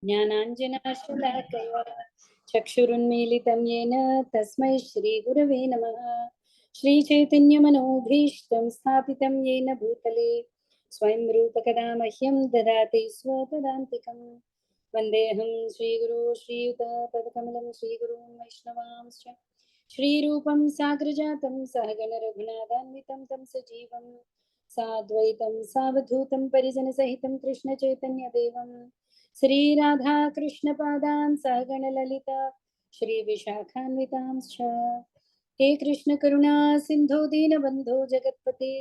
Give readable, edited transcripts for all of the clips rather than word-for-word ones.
ज्ञानाञ्जनशलाकया चक्षुरुन्मीलितं येन तस्मै श्रीगुरवे नमः। श्रीचैतन्यमनोभीष्टं स्थापितं येन भूतले स्वयं रूपकदा मह्यं ददाति स्वपदान्तिकं। वन्देऽहं श्रीगुरो श्रीयुतपदकमलं श्रीगुरुं वैष्णवांश्च श्रीरूपं साग्रजातं सहगणरघुनाथान्वितं तं सजीवं साद्वैतं सावधूतं परिजनसहितं कृष्णचैतन्यदेवं श्री राधा कृष्ण पादान् सहगण ललिता श्री विशाखान्वितांश्च। हे कृष्ण करुणा सिंधु दीनबंधो जगत्पते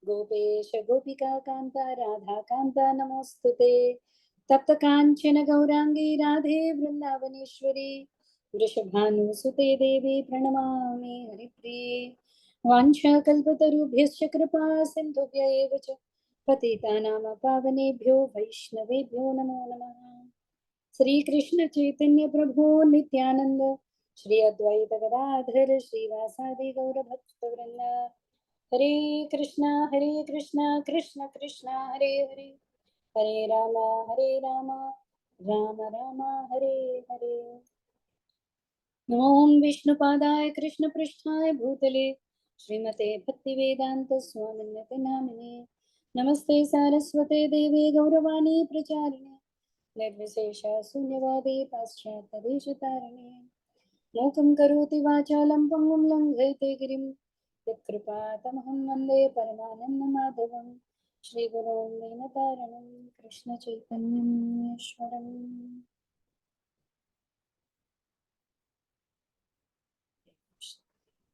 गोपेश गोपिका कांता राधा कांता नमोस्तुते। तप्त कांचन गौरांगी राधे वृंदावनेश्वरी वृषभानुसुते देवी प्रणमामि हरिप्रिये। वाञ्छाकल्पतरुभ्यश्च कृपा सिन्धुभ्य एव च पतितानां पावनेभ्यो वैष्णवेभ्यो नमो नमः। श्री कृष्ण चैतन्य प्रभु नित्यानंद श्री अद्वैत गदाधर श्रीवासादि गौर भक्तवृंद। हरे कृष्णा कृष्ण कृष्णा हरे हरे हरे राम राम राम हरे हरे। नमो विष्णुपादाय कृष्ण पृष्ठाय भूतले श्रीमते भक्तिवेदांत स्वामिन्यते नामिने। नमस्ते सारस्वते देवे गौरवाणी प्रचारिणे निर्विशेष शून्यवादी पाश्चात्यदेशतारिणे। मूकं करोति वाचालं पङ्गुं लङ्घयते गिरिं यत्कृपातमहं वन्दे परमानन्दमाधवं श्रीगुरुं दीनतारिणं कृष्णचैतन्यम् ईश्वरम्।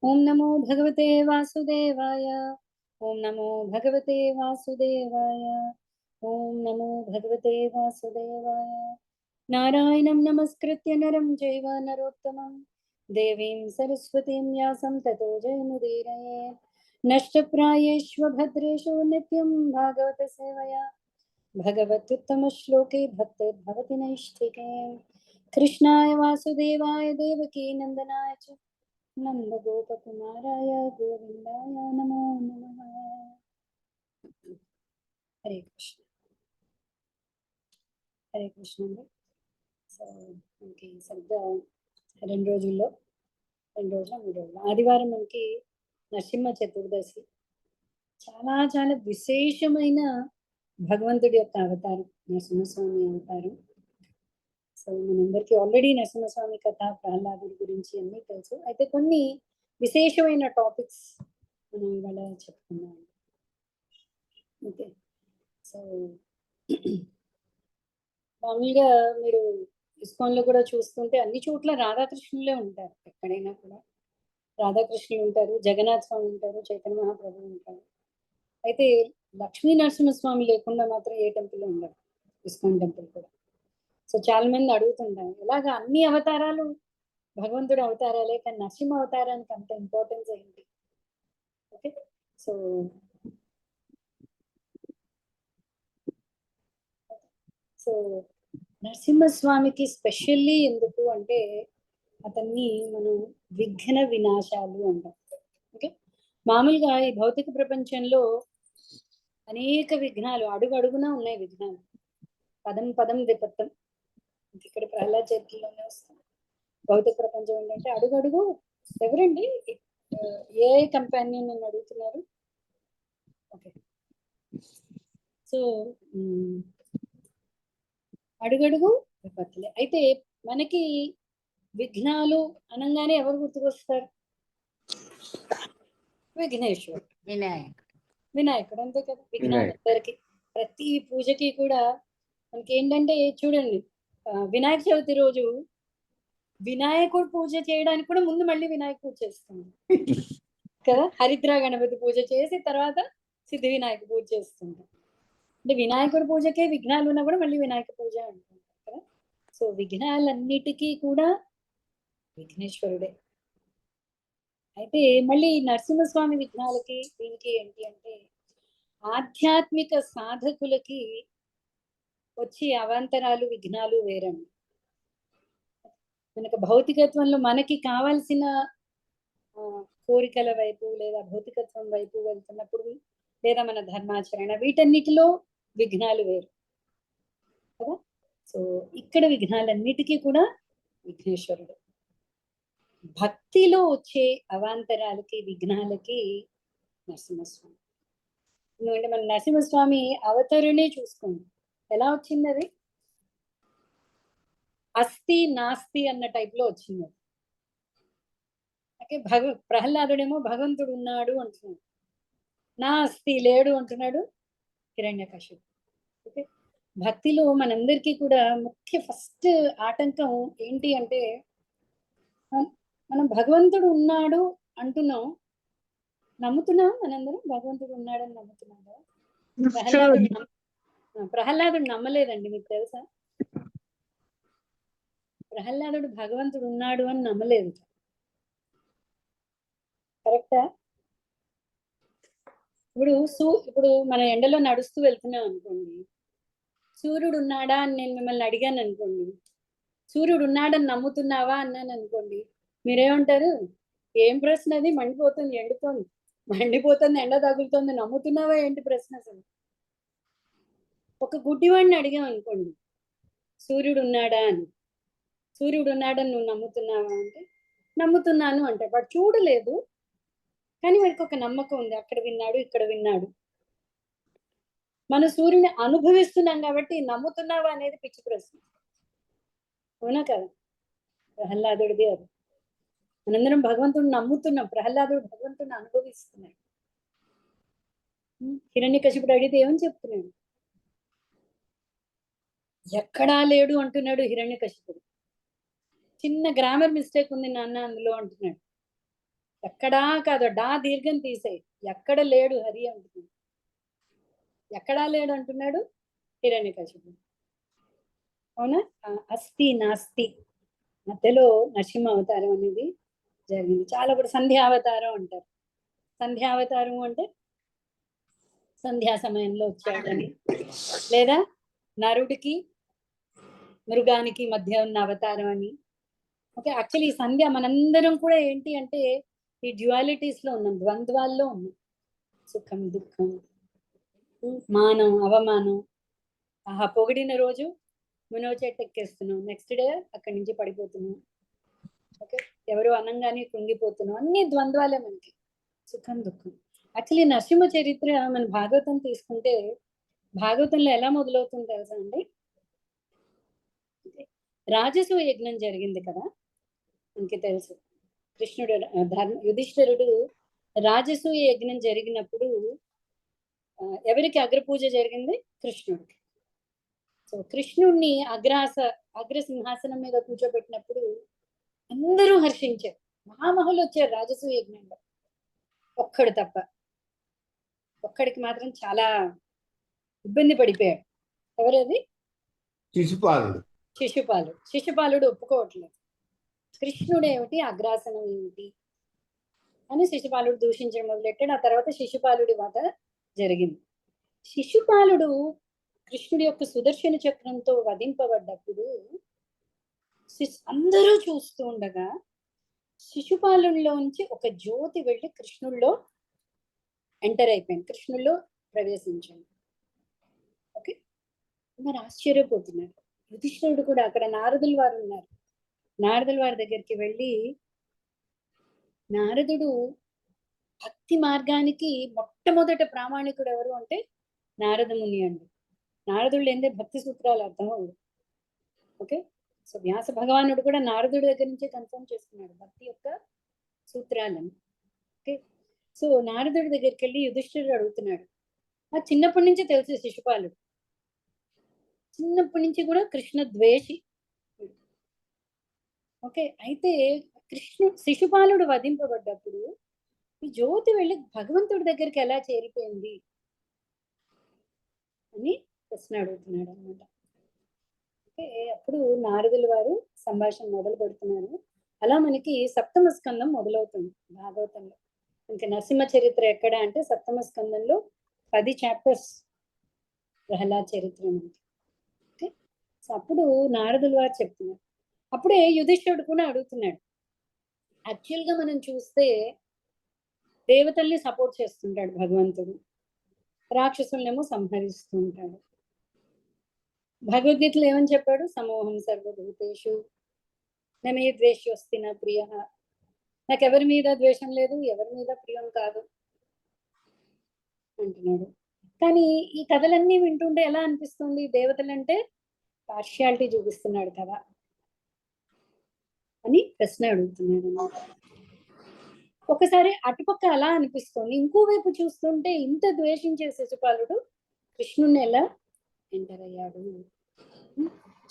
ओम नमो भगवते वासुदेवाय ओम नमो भगवते वासुदेवाय ओम नमो भगवते वासुदेवाय। नारायणं नमस्कृत्य नरं चैव नरोत्तमं देवीं सरस्वतीं व्यासं ततो जयमुदीरये। नष्टप्रायेष्व भद्रेषु नित्यं भागवत सेवया भगवत्युत्तमश्लोके भक्तिर्भवति नैष्ठिके। कृष्णाय वासुदेवाय देवकी नंदनाय च नंद गोपकुमाराय गोविंदाय नमो नमः। हरे कृष्ण హరే కృష్ణ అండి. సో మనకి సరిగ్గా 2 రోజుల్లో 2 రోజుల 3 రోజులు ఆదివారం మనకి నరసింహ చతుర్దశి. చాలా చాలా విశేషమైన భగవంతుడి యొక్క అవతారం నరసింహస్వామి అవతారం. సో మనందరికీ ఆల్రెడీ నరసింహస్వామి కథ ప్రహ్లాదుడి గురించి అన్నీ తెలుసు. అయితే కొన్ని విశేషమైన టాపిక్స్ మనం ఇవాళ చెప్పుకుందాం. ఓకే, సో మామూలుగా మీరు ఇస్కాన్లో కూడా చూస్తుంటే అన్ని చోట్ల రాధాకృష్ణులే ఉంటారు. ఎక్కడైనా కూడా రాధాకృష్ణులు ఉంటారు, జగన్నాథ్ స్వామి ఉంటారు, చైతన్య మహాప్రభు ఉంటారు. అయితే లక్ష్మీ నరసింహస్వామి లేకుండా మాత్రం ఏ టెంపుల్ ఉండదు, ఇస్కాన్ టెంపుల్ కూడా. సో చాలా మంది అడుగుతుంటారు ఎలాగా అన్ని అవతారాలు భగవంతుడి అవతారాలే, కానీ నరసింహ అవతారానికి అంత ఇంపార్టెన్స్ ఏంటి? ఓకే, సో సో నరసింహస్వామికి స్పెషల్లీ ఎందుకు అంటే అతన్ని మనం విఘ్న వినాశాలు అంటాం. ఓకే, మామూలుగా ఈ భౌతిక ప్రపంచంలో అనేక విఘ్నాలు అడుగు అడుగునా ఉన్నాయి. విఘ్నాలు పదం పదం దిపత్తం, ఇక్కడ ప్రహ్లాద్ చరిత్రలోనే వస్తుంది. భౌతిక ప్రపంచం ఏంటంటే అడుగు అడుగు. ఎవరండి ఏ కంపానియన్ అని అడుగుతున్నారు? ఓకే, సో అడుగడుగు విపత్తులే. అయితే మనకి విఘ్నాలు అనగానే ఎవరు గుర్తుకొస్తారు? విఘ్నేశ్వరుడు, వినాయకుడు, అంతే కదా. విఘ్నాలు అందరికి ప్రతి పూజకి కూడా మనకి ఏంటంటే చూడండి, వినాయక చవితి రోజు వినాయకుడు పూజ చేయడానికి కూడా ముందు మళ్ళీ వినాయక పూజ చేస్తుంది కదా. హరిద్ర గణపతి పూజ చేసి తర్వాత సిద్ధి వినాయక పూజ చేస్తుంటాం. అంటే వినాయకుడి పూజకే విఘ్నాలు ఉన్నా కూడా మళ్ళీ వినాయక పూజ అంటుంటాం కదా. సో విఘ్నాలన్నిటికీ కూడా విఘ్నేశ్వరుడే. అయితే మళ్ళీ నరసింహస్వామి విఘ్నాలకి దీనికి ఏంటి అంటే ఆధ్యాత్మిక సాధకులకి వచ్చి అవాంతరాలు విఘ్నాలు వేరండి. మనకు భౌతికత్వంలో మనకి కావాల్సిన కోరికల వైపు లేదా భౌతికత్వం వైపు వెళ్తున్నప్పుడు లేదా మన ధర్మాచరణ వీటన్నిటిలో విఘ్నాలు వేరు కదా. సో సో ఇక్కడ విఘ్నాలన్నిటికీ కూడా విఘ్నేశ్వరుడు. భక్తిలో వచ్చే అవాంతరాలకి విఘ్నాలకి నరసింహస్వామి. ఎందుకంటే మన నరసింహస్వామి అవతరణే చూసుకోండి ఎలా వచ్చింది, అది అస్థి నాస్తి అన్న టైప్ లో వచ్చింది. ఓకే, ప్రహ్లాదుడేమో భగవంతుడు ఉన్నాడు అంటున్నాడు, నా అస్థి లేడు అంటున్నాడు హిరణ్యకశిపుడు. ఓకే, భక్తిలో మనందరికీ కూడా ముఖ్య ఫస్ట్ ఆటంకం ఏంటి అంటే మనం భగవంతుడు ఉన్నాడు అంటున్నాం, నమ్ముతున్నాం, మనందరం భగవంతుడు ఉన్నాడని నమ్ముతున్నాం కదా. ప్రహ్లాదుడు నమ్మలేదండి, మీకు తెలుసా? ప్రహ్లాదుడు భగవంతుడు ఉన్నాడు అని నమ్మలేదు. కరెక్టా? ఇప్పుడు మన ఎండలో నడుస్తూ వెళ్తున్నాం అనుకోండి, సూర్యుడు ఉన్నాడా అని నేను మిమ్మల్ని అడిగాను అనుకోండి, సూర్యుడు ఉన్నాడని నమ్ముతున్నావా అన్నాను అనుకోండి, మీరేమంటారు? ఏం ప్రశ్న అది, మండిపోతుంది, ఎండుతోంది, మండిపోతుంది, ఎండ తగులుతుంది, నమ్ముతున్నావా ఏంటి ప్రశ్న అసలు? ఒక గుడ్డివాడిని అడిగాం అనుకోండి, సూర్యుడు ఉన్నాడా అని, సూర్యుడు ఉన్నాడని నువ్వు నమ్ముతున్నావా అంటే నమ్ముతున్నాను అంటే, వాడు చూడలేదు కానీ వాడికి ఒక నమ్మకం ఉంది, అక్కడ విన్నాడు ఇక్కడ విన్నాడు. మన సూర్యుని అనుభవిస్తున్నాం కాబట్టి నమ్ముతున్నావా అనేది పిచ్చి ప్రశ్న, అవునా కదా? ప్రహ్లాదుడిది అది. మనందరం భగవంతుడిని నమ్ముతున్నాం, ప్రహ్లాదుడు భగవంతుడిని అనుభవిస్తున్నాడు. హిరణ్యకశిపుడు అడిగితే ఏమని చెప్తున్నాడు? ఎక్కడా లేడు అంటున్నాడు హిరణ్యకశిపుడు. చిన్న గ్రామర్ మిస్టేక్ ఉంది నాన్న అందులో అంటున్నాడు. ఎక్కడా కాదు, డా దీర్ఘం తీసేయి, ఎక్కడ లేడు హరి అంటున్నాడు. ఎక్కడా లేడు అంటున్నాడు హిరణ్యకశిపుడు. అవునా? అస్థి నాస్తి మధ్యలో నరసింహ అవతారం అనేది జరిగింది. చాలా కూడా సంధ్యావతారం అంటారు. సంధ్యావతారం అంటే సంధ్యా సమయంలో వచ్చాడని, లేదా నరుడికి మృగానికి మధ్య ఉన్న అవతారం అని. ఓకే, యాక్చువల్లీ ఈ సంధ్య మనందరం కూడా ఏంటి అంటే ఈ డ్యువాలిటీస్ లో ఉన్నాం, ద్వంద్వాల్లో ఉన్నాం. సుఖం దుఃఖం, మానం అవమానం. ఆహా, పొగిడిన రోజు మునవ చెట్టు ఎక్కేస్తున్నాం, నెక్స్ట్ డే అక్కడి నుంచి పడిపోతున్నాం. ఓకే, ఎవరు అనంగానే కృంగిపోతున్నాం, అన్ని ద్వంద్వాలే మనకి, సుఖం దుఃఖం. యాక్చువల్లీ నరసింహ చరిత్ర మన భాగవతం తీసుకుంటే భాగవతంలో ఎలా మొదలవుతుంది తెలుసా అండి? రాజసూయ యజ్ఞం జరిగింది కదా, మనకి తెలుసు. కృష్ణుడు యుధిష్ఠిరుడు రాజసూయ యజ్ఞం జరిగినప్పుడు ఎవరికి అగ్రపూజ జరిగింది? కృష్ణుడికి. సో కృష్ణుడిని అగ్ర సింహాసనం మీద కూర్చోబెట్టినప్పుడు అందరూ హర్షించారు, మహామహులు వచ్చారు రాజసూయ యజ్ఞంలో, ఒక్కడు తప్ప. ఒక్కడికి మాత్రం చాలా ఇబ్బంది పడిపోయాడు. ఎవరది? శిశుపాలుడు ఒప్పుకోవట్లేదు. కృష్ణుడు ఏమిటి, అగ్రాసనం ఏమిటి అని శిశుపాలుడు దూషించడం మొదలెట్టాడు. ఆ తర్వాత శిశుపాలుడి వధ జరిగింది. శిశుపాలుడు కృష్ణుడి యొక్క సుదర్శన చక్రంతో వధింపబడ్డప్పుడు అందరూ చూస్తూ ఉండగా శిశుపాలులోంచి ఒక జ్యోతి వెళ్ళి కృష్ణుల్లో ఎంటర్ అయిపోయింది, కృష్ణుల్లో ప్రవేశించింది. ఓకే, మరి ఆశ్చర్యపోతున్నారు. యుధిష్ఠిరుడు కూడా, అక్కడ నారదుల వారు ఉన్నారు, నారదుల వారి దగ్గరికి వెళ్ళి, నారదుడు భక్తి మార్గానికి మొట్టమొదట ప్రామాణికుడు ఎవరు అంటే నారదముని అండి. నారదుడు లేదే భక్తి సూత్రాలు అర్థం అవ్వదు. ఓకే, సో వ్యాస భగవానుడు కూడా నారదుడి దగ్గర నుంచే కన్ఫర్మ్ చేస్తున్నాడు భక్తి యొక్క సూత్రాలను. ఓకే, సో నారదుడి దగ్గరికి వెళ్ళి యుధిష్ఠిరుడు అడుగుతున్నాడు. ఆ చిన్నప్పటి నుంచి తెలిసే శిశుపాలుడు, చిన్నప్పటి నుంచి కూడా కృష్ణ ద్వేషి. ఓకే, అయితే శిశుపాలుడు వధింపబడ్డప్పుడు ఈ జ్యోతి వెళ్ళి భగవంతుడి దగ్గరికి ఎలా చేరిపోయింది అని ప్రశ్న అడుగుతున్నాడు అనమాట. ఓకే, అప్పుడు నారదుల వారు సంభాషణ మొదలు పెడుతున్నారు. అలా మనకి సప్తమ స్కందం మొదలవుతుంది భాగవతంలో. ఇంకా నరసింహ చరిత్ర ఎక్కడ అంటే సప్తమ స్కందంలో 10 చాప్టర్స్ ప్రహ్లాద చరిత్ర మనకి. ఓకే, సో అప్పుడు నారదుల వారు చెప్తున్నారు. అప్పుడే యుధిష్ఠిరుడు కూడా అడుగుతున్నాడు. యాక్చువల్ గా మనం చూస్తే దేవతల్ని సపోర్ట్ చేస్తుంటాడు భగవంతుడు, రాక్షసులనేమో సంహరిస్తూ ఉంటాడు. భగవద్గీతలో ఏమని చెప్పాడు? సమోహం సర్వభూతేషు నమే ద్వేష్యోస్తి నా ప్రియ. నాకు ఎవరి మీద ద్వేషం లేదు, ఎవరి మీద ప్రియం కాదు అంటున్నాడు. కానీ ఈ కథలన్నీ వింటుంటే ఎలా అనిపిస్తుంది? దేవతలంటే పార్షియాలిటీ చూపిస్తున్నాడు కదా అని ప్రశ్న అడుగుతున్నాడు. ఒకసారి అటుపక్క అలా అనిపిస్తుంది, ఇంకోవైపు చూస్తుంటే ఇంత ద్వేషించే శిశుపాలుడు కృష్ణుని ఎలా ఎంటర్ అయ్యాడు?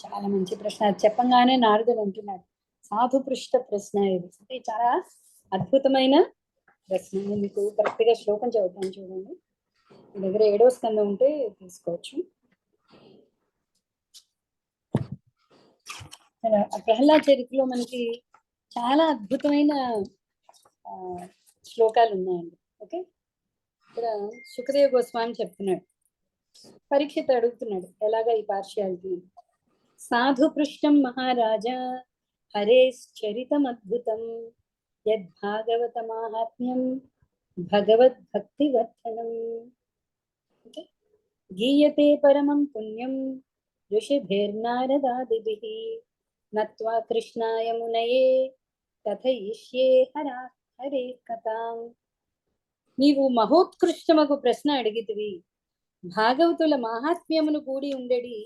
చాలా మంచి ప్రశ్న. చెప్పంగానే నారదుడు అంటున్నాడు, సాధు పృష్ఠ ప్రశ్న ఇది. చాలా అద్భుతమైన ప్రశ్న. మీకు కరెక్ట్ గా శ్లోకం చదువుతాను చూడండి. మీ దగ్గర 7వ స్కందం ఉంటే తీసుకోవచ్చు. ప్రహ్లాద్ చరిత్రలో మనకి చాలా అద్భుతమైన శ్లోకాలు ఉన్నాయండి. ఓకే, ఇక్కడ సుఖదేవ్ గోస్వామి చెప్తున్నాడు, పరీక్షిత్ అడుగుతున్నాడు ఎలాగా ఈ పార్షియాలిటీ. సాధు పృష్టం మహారాజా హరేశ్చరితమద్భుతం యద్భాగవత మాహాత్మ్యం భగవద్భక్తివర్ధనం. ఓకే, గీయతే పరమం పుణ్యం ఋషిభిర్నారదాదిభిః నత్వా కృష్ణాయ మునయే కథయిష్యే హరే కథాం. నీవు మహోత్కృష్టమగు ప్రశ్న అడిగితివి. భాగవతుల మాహాత్మ్యమును కూడి ఉండేది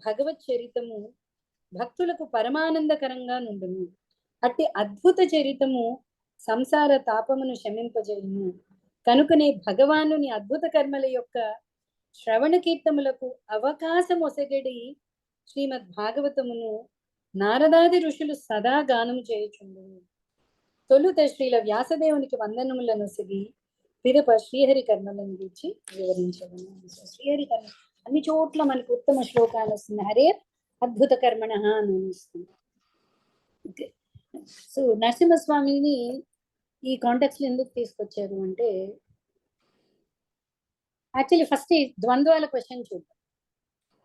భగవత్ చరితము భక్తులకు పరమానందకరంగా నుండును. అట్టి అద్భుత చరితము సంసార తాపమును శమింపజేయును. కనుకనే భగవానుని అద్భుత కర్మల యొక్క శ్రవణ కీర్తములకు అవకాశం ఒసగడి శ్రీమద్ భాగవతమును నారదాది ఋషులు సదా గానము చేయుచుండును. తొలుత శ్రీల వ్యాసదేవునికి వందనములను సిగి పిదప శ్రీహరి కర్మలను గురించి వివరించబడి. శ్రీహరి కర్మ అన్ని చోట్ల మనకు ఉత్తమ శ్లోకాలు వస్తుంది. హరే అద్భుత కర్మణ అని వస్తుంది. ఓకే, సో నరసింహస్వామిని ఈ కాంటెక్స్ట్ లో ఎందుకు తీసుకొచ్చారు అంటే, యాక్చువల్లీ ఫస్ట్ ఈ ద్వంద్వాల క్వశ్చన్ చూద్దాం.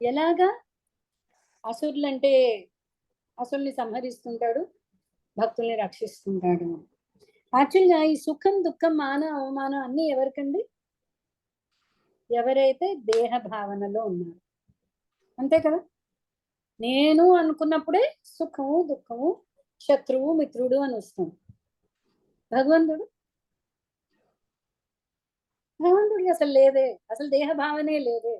ఎలాగా అసురులు అంటే అసురుల్ని సంహరిస్తుంటాడు, భక్తుల్ని రక్షిస్తుంటాడు. యాక్చువల్గా ఈ సుఖం దుఃఖం మాన అవమానం అన్ని ఎవరికండి? ఎవరైతే దేహ భావనలో ఉన్నారు, అంతే కదా. నేను అనుకున్నప్పుడే సుఖము దుఃఖము శత్రువు మిత్రుడు అని వస్తుంది. భగవంతుడు భగవంతుడికి అసలు లేదే, అసలు దేహ భావనే లేదే.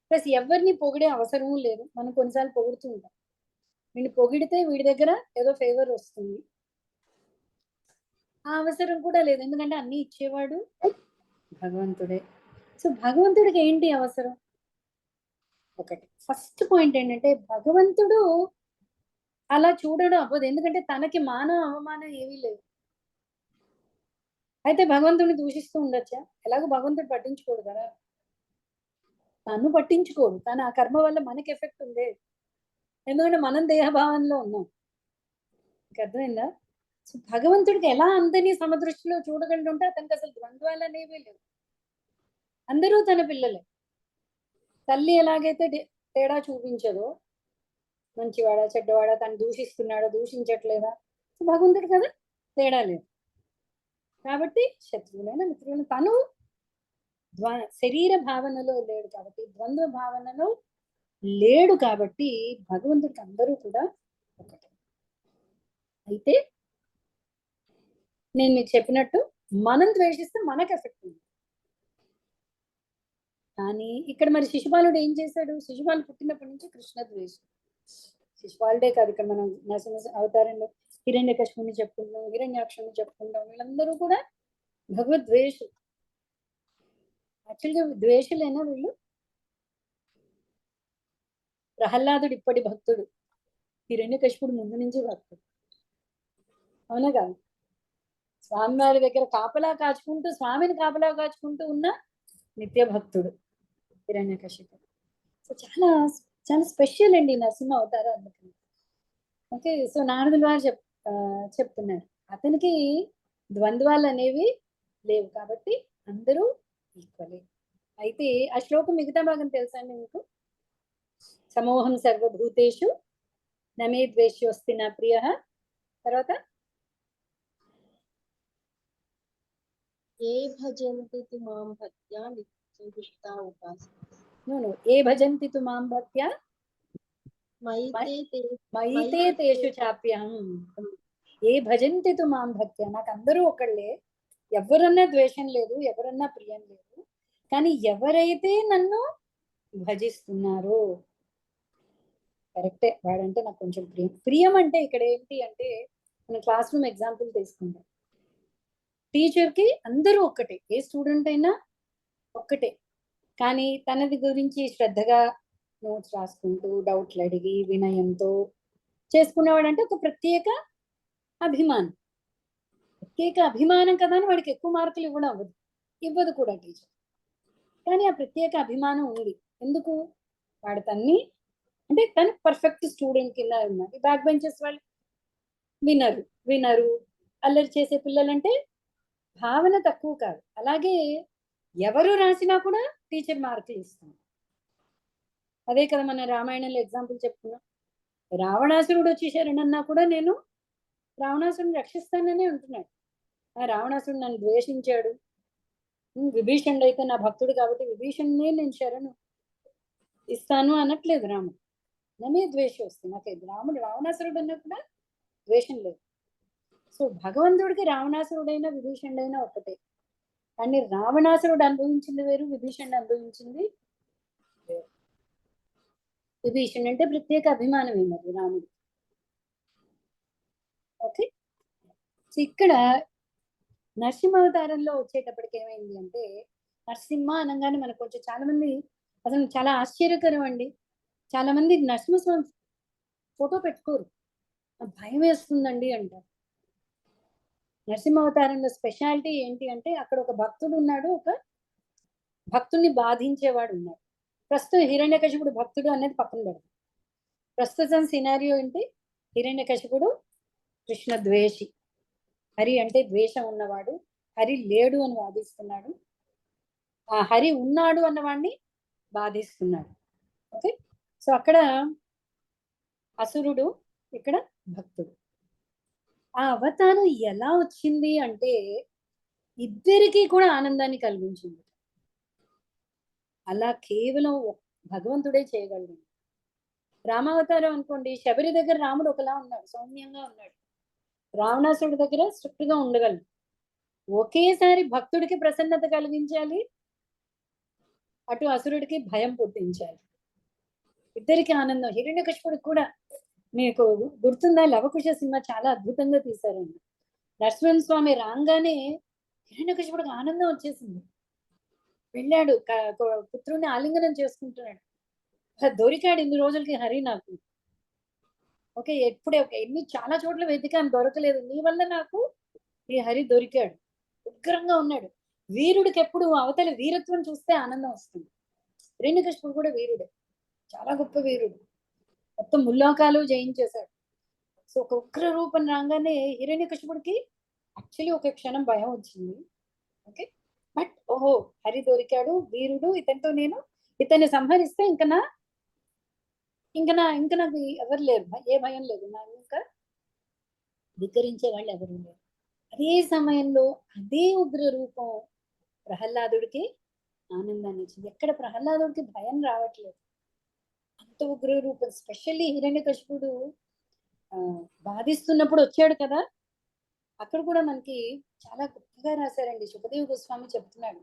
ప్లస్ ఎవరిని పొగిడే అవసరము లేదు. మనం కొన్నిసార్లు పొగుడుతూ ఉంటాం, వీడిని పొగిడితే వీడి దగ్గర ఏదో ఫేవర్ వస్తుంది. ఆ అవసరం కూడా లేదు, ఎందుకంటే అన్ని ఇచ్చేవాడు భగవంతుడే. సో భగవంతుడికి ఏంటి అవసరం? ఒకటి ఫస్ట్ పాయింట్ ఏంటంటే, భగవంతుడు అలా చూడడం అవ్వదు, ఎందుకంటే తనకి మానవ అవమానం ఏమీ లేదు. అయితే భగవంతుడిని దూషిస్తూ ఉండొచ్చా? ఎలాగో భగవంతుడు పట్టించుకోడు కదా, తను పట్టించుకోడు, కానీ ఆ కర్మ వల్ల మనకి ఎఫెక్ట్ ఉంది, ఎందుకంటే మనం దేహభావంలో ఉన్నాం. అర్థమైందా? సో భగవంతుడికి ఎలా అందరినీ సమదృష్టిలో చూడగలుగుతుంటే అతనికి అసలు ద్వంద్వాలు అనేవి లేవు. అందరూ తన పిల్లలే. తల్లి ఎలాగైతే తేడా చూపించదో, మంచివాడా చెడ్డవాడా, తను దూషిస్తున్నాడా దూషించట్లేదా, భగవంతుడు కదా తేడా లేదు. కాబట్టి శత్రువులైన మిత్రులైన తను శరీర భావనలో లేడు కాబట్టి, ద్వంద్వ భావనలో లేడు కాబట్టి భగవంతుడికి అందరూ కూడా ఒకటే. అయితే నేను మీకు చెప్పినట్టు మనం ద్వేషిస్తే మనకు ఎఫెక్ట్ ఉంది. కానీ ఇక్కడ మరి శిశుపాలుడు ఏం చేశాడు? శిశుపాలు పుట్టినప్పటి నుంచి కృష్ణ ద్వేషం. శిశుపాలుడే కాదు, ఇక్కడ మనం నరసింహ అవతారంలో హిరణ్యకశిపుని చెప్పుకుంటాం, హిరణ్యాక్షుని చెప్పుకుంటాం, వీళ్ళందరూ కూడా భగవద్వేషులు. యాక్చువల్గా ద్వేషులైనా వీళ్ళు. ప్రహ్లాదుడు ఇప్పటి భక్తుడు, హిరణ్యకశిపుడు ముందు నుంచి భక్తుడు, అవునా కాదు? స్వామివారి దగ్గర కాపలా కాచుకుంటూ, స్వామిని కాపలా కాచుకుంటూ ఉన్న నిత్య భక్తుడు హిరణ్యకశిపుడు. సో చాలా చాలా స్పెషల్ అండి నరసింహ అవతారం అందుకని. ఓకే, సో నారదుల వారు చెప్తున్నారు అతనికి ద్వంద్వాలు అనేవి లేవు కాబట్టి అందరూ ఈక్వలే. అయితే ఆ శ్లోకం మిగతా భాగం తెలుసా అండి మీకు? సమోహం సర్వభూతేషు నమే ద్వేష్యోస్తి నా ప్రియ. తర్వాత ఏ భజంతి మాం భక్త్యా నిత్యం యుక్తా ఉపాసతే. నూను ఏ భజంతి తు మాం భక్త్యా మయితే తేషు చాప్యం. ఏ భజంతి తు మాం భక్త్యా, నాకు అందరూ ఒకళ్ళే, ఎవరన్నా ద్వేషం లేదు, ఎవరన్నా ప్రియం లేదు, కానీ ఎవరైతే నన్ను భజిస్తున్నారో, కరెక్టే, వాడంటే నాకు కొంచెం ప్రియం. ప్రియం అంటే ఇక్కడ ఏంటి అంటే, మన క్లాస్ రూమ్ ఎగ్జాంపుల్ తీసుకుంటాం. టీచర్ కి అందరూ ఒక్కటే, ఏ స్టూడెంట్ అయినా ఒక్కటే, కానీ తనది గురించి శ్రద్ధగా నోట్స్ రాసుకుంటూ డౌట్లు అడిగి వినయంతో చేసుకునేవాడంటే ఒక ప్రత్యేక అభిమానం. ప్రత్యేక అభిమానం కదా అని వాడికి ఎక్కువ మార్కులు ఇవ్వడం అవ్వదు, ఇవ్వదు కూడా టీచర్. కానీ ఆ ప్రత్యేక అభిమానం ఉంది. ఎందుకు? వాడు తన్ని అంటే తను పర్ఫెక్ట్ స్టూడెంట్ కింద ఉన్నది. బ్యాక్ బెంచెస్ వాళ్ళు వినరు వినరు అల్లరి చేసే పిల్లలంటే భావన తక్కువ కాదు. అలాగే ఎవరు రాసినా కూడా టీచర్ మార్కులు ఇస్తాం. అదే కదా మన రామాయణంలో ఎగ్జాంపుల్ చెప్పుకున్నాం. రావణాసురుడు వచ్చి శరణన్నా కూడా నేను రావణాసురుని రక్షిస్తాననే ఉంటున్నాడు. ఆ రావణాసురుడు నన్ను ద్వేషించాడు, విభీషణుడు అయితే నా భక్తుడు కాబట్టి విభీషణునే నేను శరణు ఇస్తాను అనట్లేదు రాముడు. నమే ద్వేషం వస్తుంది నాకైతే. రాముడు రావణాసురుడు అన్నా కూడా ద్వేషం లేదు. సో భగవంతుడికి రావణాసురుడైనా విభీషణుడైనా ఒకటే. కానీ రావణాసురుడు అనుభవించింది వేరు, విభీషణుడు అనుభవించింది వేరు. విభీషణుడు అంటే ప్రత్యేక అభిమానం ఏమది రాముడు. ఓకే, ఇక్కడ నరసింహావతారంలో వచ్చేటప్పటికి ఏమైంది అంటే, నరసింహ అనగానే మనకు కొంచెం చాలా మంది అసలు చాలా ఆశ్చర్యకరం అండి. చాలా మంది నరసింహస్వామి ఫోటో పెట్టుకోరు, భయం వేస్తుందండి అంటారు. నరసింహావతారంలో స్పెషాలిటీ ఏంటి అంటే, అక్కడ ఒక భక్తుడు ఉన్నాడు, ఒక భక్తుడిని బాధించేవాడు ఉన్నాడు. ప్రస్తుతం హిరణ్యకశిపుడు భక్తుడు అనేది పక్కన పెడతాం. ప్రస్తుతం సినారియో ఏంటి? హిరణ్యకశిపుడు కృష్ణ ద్వేషి, హరి అంటే ద్వేషం ఉన్నవాడు, హరి లేడు అని వాదిస్తున్నాడు, ఆ హరి ఉన్నాడు అన్నవాడిని బాధిస్తున్నాడు. ఓకే, సో అక్కడ అసురుడు, ఇక్కడ భక్తుడు. ఆ అవతారం ఎలా వచ్చింది అంటే ఇద్దరికీ కూడా ఆనందాన్ని కలిగించింది. అలా కేవలం భగవంతుడే చేయగలడు. రామావతారం అనుకోండి, శబరి దగ్గర రాముడు ఒకలా ఉన్నాడు, సౌమ్యంగా ఉన్నాడు. రావణాసుడి దగ్గర స్ట్రిక్ట్ గా ఉండగలడు. ఒకేసారి భక్తుడికి ప్రసన్నత కలిగించాలి, అటు అసురుడికి భయం పుట్టించాలి. ఇద్దరికి ఆనందం. హిరణ్యకశిపుడికి కూడా మీకు గుర్తుందా, లవకుశ సినిమా చాలా అద్భుతంగా తీశారండి. నరసింహస్వామి రాగానే హిరణ్యకశిపుడికి ఆనందం వచ్చేసింది. వెళ్ళాడు, పుత్రుడిని ఆలింగనం చేసుకుంటున్నాడు. దొరికాడు ఇన్ని రోజులకి హరి నాకు. ఓకే, ఎప్పుడే ఎన్ని చాలా చోట్ల వెతికాను, దొరకలేదు, నీ వల్ల నాకు ఈ హరి దొరికాడు. ఉగ్రంగా ఉన్నాడు. వీరుడికి ఎప్పుడు అవతల వీరత్వం చూస్తే ఆనందం వస్తుంది. హిరణ్యకశిపుడు కూడా వీరుడే, చాలా గొప్ప వీరుడు, మొత్తం ముల్లోకాలు జయించేశాడు. సో ఒక ఉగ్ర రూపం రాగానే హిరణ్యకశిపుడికి యాక్చువల్లీ ఒక క్షణం భయం వచ్చింది. ఓకే, బట్ ఓహో హరి దొరికాడు, వీరుడు, ఇతనితో నేను ఇతన్ని సంహరిస్తే ఇంకా నాకు ఎవరు లేరు, ఏ భయం లేదు, నా ఇంకా ధిక్కరించే వాళ్ళు ఎవరు లేరు. అదే సమయంలో అదే ఉగ్ర రూపం ప్రహ్లాదుడికి ఆనందాన్ని ఇచ్చింది. ఎక్కడ ప్రహ్లాదుడికి భయం రావట్లేదు, అంత ఉగ్ర రూపం. స్పెషల్లీ హిరణ్యకశిపుడు బాధిస్తున్నప్పుడు వచ్చాడు కదా, అక్కడ కూడా మనకి చాలా గొప్పగా రాశారండి. సుఖదేవ్ గోస్వామి చెప్తున్నాడు,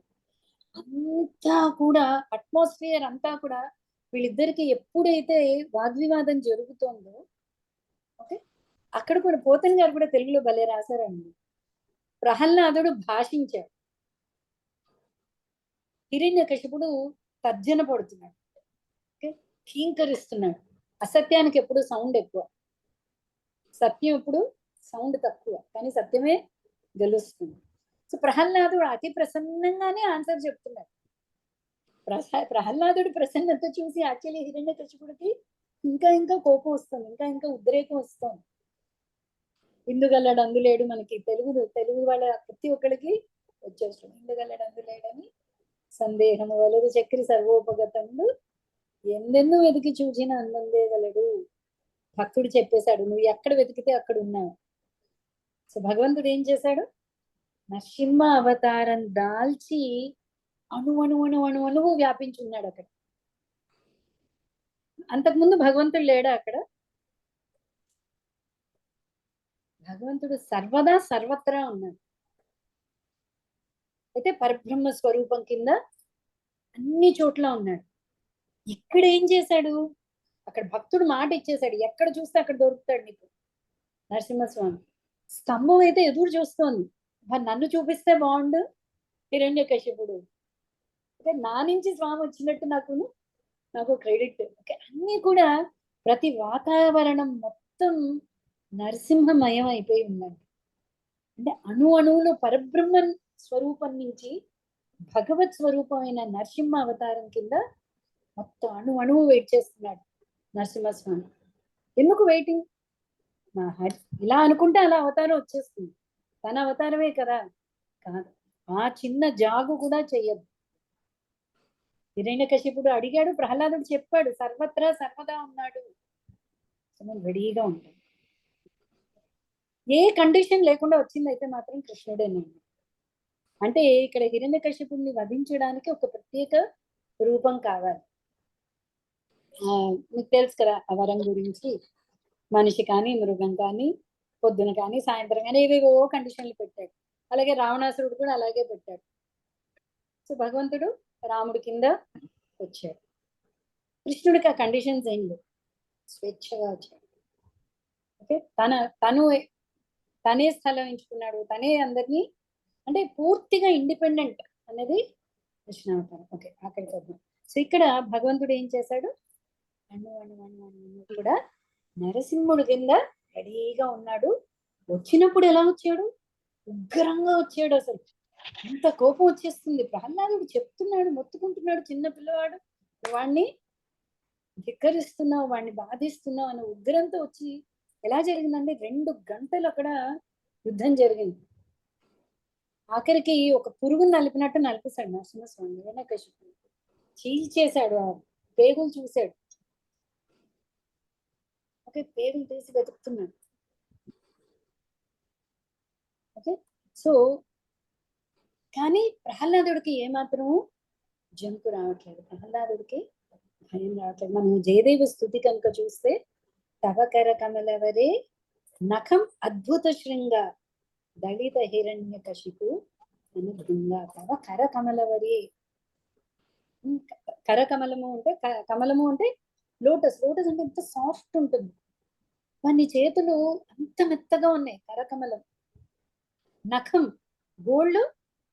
అంతా కూడా అట్మాస్ఫియర్ అంతా కూడా వీళ్ళిద్దరికి ఎప్పుడైతే వాగ్వివాదం జరుగుతోందో, ఓకే, అక్కడ కూడా పోతన్ గారు కూడా తెలుగులో భలే రాశారండి. ప్రహ్లాదుడు భాషించాడు, హిరణ్యకశిపుడు తర్జన పడుతున్నాడు, ఓకే, కీంకరిస్తున్నాడు. అసత్యానికి ఎప్పుడు సౌండ్ ఎక్కువ, సత్యం ఎప్పుడు సౌండ్ తక్కువ, కానీ సత్యమే గెలుస్తుంది. సో ప్రహ్లాదుడు అతి ప్రసన్నంగానే ఆన్సర్ చెప్తున్నాడు. ప్రహ్లాదుడు ప్రసన్నత చూసి యాక్చువల్లీ హిరణ్యకశిపుడికి ఇంకా ఇంకా కోపం వస్తుంది, ఇంకా ఇంకా ఉద్రేకం వస్తుంది. ఇందుగలడు అందులేడు, మనకి తెలుగు వాళ్ళ ప్రతి ఒక్కరికి వచ్చేస్తుంది. ఇందుగలడు అందులేడని సందేహము వలదు చక్రి సర్వోపగతండు, ఎందెన్నో వెతికి చూసిన అందందేగలడు. భక్తుడు చెప్పేశాడు, నువ్వు ఎక్కడ వెతికితే అక్కడ ఉన్నావు. సో భగవంతుడు ఏం చేశాడు, నరసింహ అవతారం దాల్చి అణువు వ్యాపించి ఉన్నాడు అక్కడ. అంతకుముందు భగవంతుడు లేడా అక్కడ? భగవంతుడు సర్వదా సర్వత్రా ఉన్నాడు. అయితే పరబ్రహ్మ స్వరూపం కింద అన్ని చోట్ల ఉన్నాడు. ఇక్కడ ఏం చేశాడు? అక్కడ భక్తుడు మాట ఇచ్చేశాడు, ఎక్కడ చూస్తే అక్కడ దొరుకుతాడు నీకు నరసింహస్వామి. స్తంభం అయితే ఎదురు చూస్తోంది, మరి నన్ను చూపిస్తే బాగుండు హిరణ్యకశిపుడు. అంటే నా నుంచి స్వామి వచ్చినట్టు నాకు క్రెడిట్. ఓకే, అన్ని కూడా ప్రతి వాతావరణం మొత్తం నరసింహమయం అయిపోయి ఉందండి. అంటే అణువులో పరబ్రహ్మ స్వరూపం నుంచి భగవత్ స్వరూపమైన నరసింహ అవతారం కింద మొత్తం అణువు వెయిట్ చేస్తున్నాడు నరసింహస్వామి. ఎందుకు వెయిటింగ్? ఇలా అనుకుంటే అలా అవతారం వచ్చేస్తుంది, తన అవతారమే కదా. కాదు, ఆ చిన్న జాగు కూడా చెయ్యదు. హిరణ్యకశిపుడు అడిగాడు, ప్రహ్లాదుడు చెప్పాడు, సర్వత్రా సర్వదా ఉన్నాడు, రెడీగా ఉంటాడు. ఏ కండిషన్ లేకుండా వచ్చింది అయితే మాత్రం కృష్ణుడేనండి. అంటే ఇక్కడ హిరణ్యకశిపుడిని వధించడానికి ఒక ప్రత్యేక రూపం కావాలి. మీకు తెలుసు కదా ఆ వరం గురించి. మనిషి కానీ మృగం కానీ పొద్దున కానీ సాయంత్రం కానీ ఏవేవో కండిషన్లు పెట్టాడు. అలాగే రావణాసురుడు కూడా అలాగే పెట్టాడు. సో భగవంతుడు రాముడి కింద వచ్చాడు. కృష్ణుడికి ఆ కండిషన్స్ ఏం లేవు, స్వేచ్ఛగా వచ్చాడు. ఓకే, తనే స్థలం ఎంచుకున్నాడు, తనే అందరినీ, అంటే పూర్తిగా ఇండిపెండెంట్ అనేది కృష్ణావతారం. ఓకే, అక్కడికి వద్దాం. సో ఇక్కడ భగవంతుడు ఏం చేశాడు? కూడా నరసింహుడు కింద రెడీగా ఉన్నాడు. వచ్చినప్పుడు ఎలా వచ్చాడు? ఉగ్రంగా వచ్చాడు. అసలు ఎంత కోపం వచ్చేస్తుంది. ప్రహ్లాదుడు చెప్తున్నాడు, మొత్తుకుంటున్నాడు, చిన్న పిల్లవాడు, వాడిని ధిక్కరిస్తున్నావు, వాడిని బాధిస్తున్నావు అని ఉగ్రంతో వచ్చి ఎలా జరిగిందంటే 2 గంటలు అక్కడ యుద్ధం జరిగింది. ఆఖరికి ఒక పురుగును నలిపినట్టు నలిపేశాడు నరసింహస్వామి. హిరణ్యకశిపుడు చీల్చేశాడు, ఆ పేగులు చూశాడు. ఓకే, పేగులు తీసి వెతుకుతున్నాడు. ఓకే, సో కానీ ప్రహ్లాదుడికి ఏమాత్రం జంకు రావట్లేదు, ప్రహ్లాదుడికి భయం రావట్లేదు. మనం జయదేవ స్థుతి కనుక చూస్తే, తవకర కమలవరే నఖం అద్భుత శృంగ దళిత హిరణ్య కశిపు అని భృంగ. తవ కర కమలవరే, కరకమలము అంటే కమలము అంటే లోటస్. లోటస్ అంటే ఎంత సాఫ్ట్ ఉంటుంది, వాని చేతులు అంత మెత్తగా ఉన్నాయి. కరకమలం. నఖం గోళ్ళు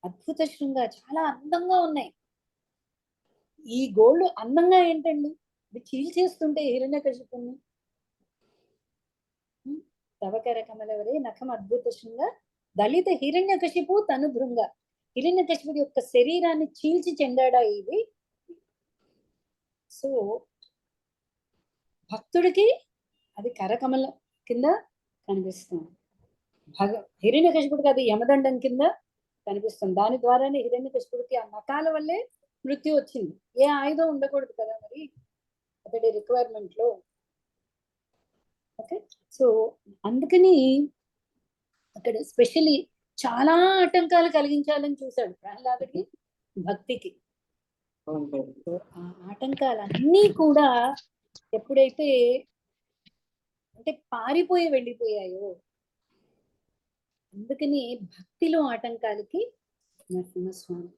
అద్భుత శృంగ చాలా అందంగా ఉన్నాయి. ఈ గోళ్ళు అందంగా ఏంటండి, ఇది చీల్చేస్తుంటే హిరణ్యకశిపుణ్ణి. తవకర కమలవరే నఖం అద్భుత శృంగ దళిత హిరణ్యకశిపు తను భృంగ. హిరణ్యకశిపుడి యొక్క శరీరాన్ని చీల్చి చెందాడా ఇది. సో భక్తుడికి అది కరకమల కింద కనిపిస్తుంది. హిరణ్యకశిపుడికి అది యమదండం కింద కనిపిస్తుంది. దాని ద్వారానే హిరణ్యకశిపుడికి ఆ నఖాల వల్లే మృత్యు వచ్చింది. ఏ ఆయుధం ఉండకూడదు కదా మరి అతడి రిక్వైర్మెంట్ లో. ఓకే, సో అందుకని అక్కడ స్పెషల్లీ చాలా ఆటంకాలు కలిగించాలని చూశాడు ప్రహ్లాదుడికి భక్తికి. ఆ ఆటంకాలన్నీ కూడా ఎప్పుడైతే అంటే పారిపోయి వెళ్ళిపోయాయో, అందుకని భక్తిలో ఆటంకాలకి నరసింహస్వామి.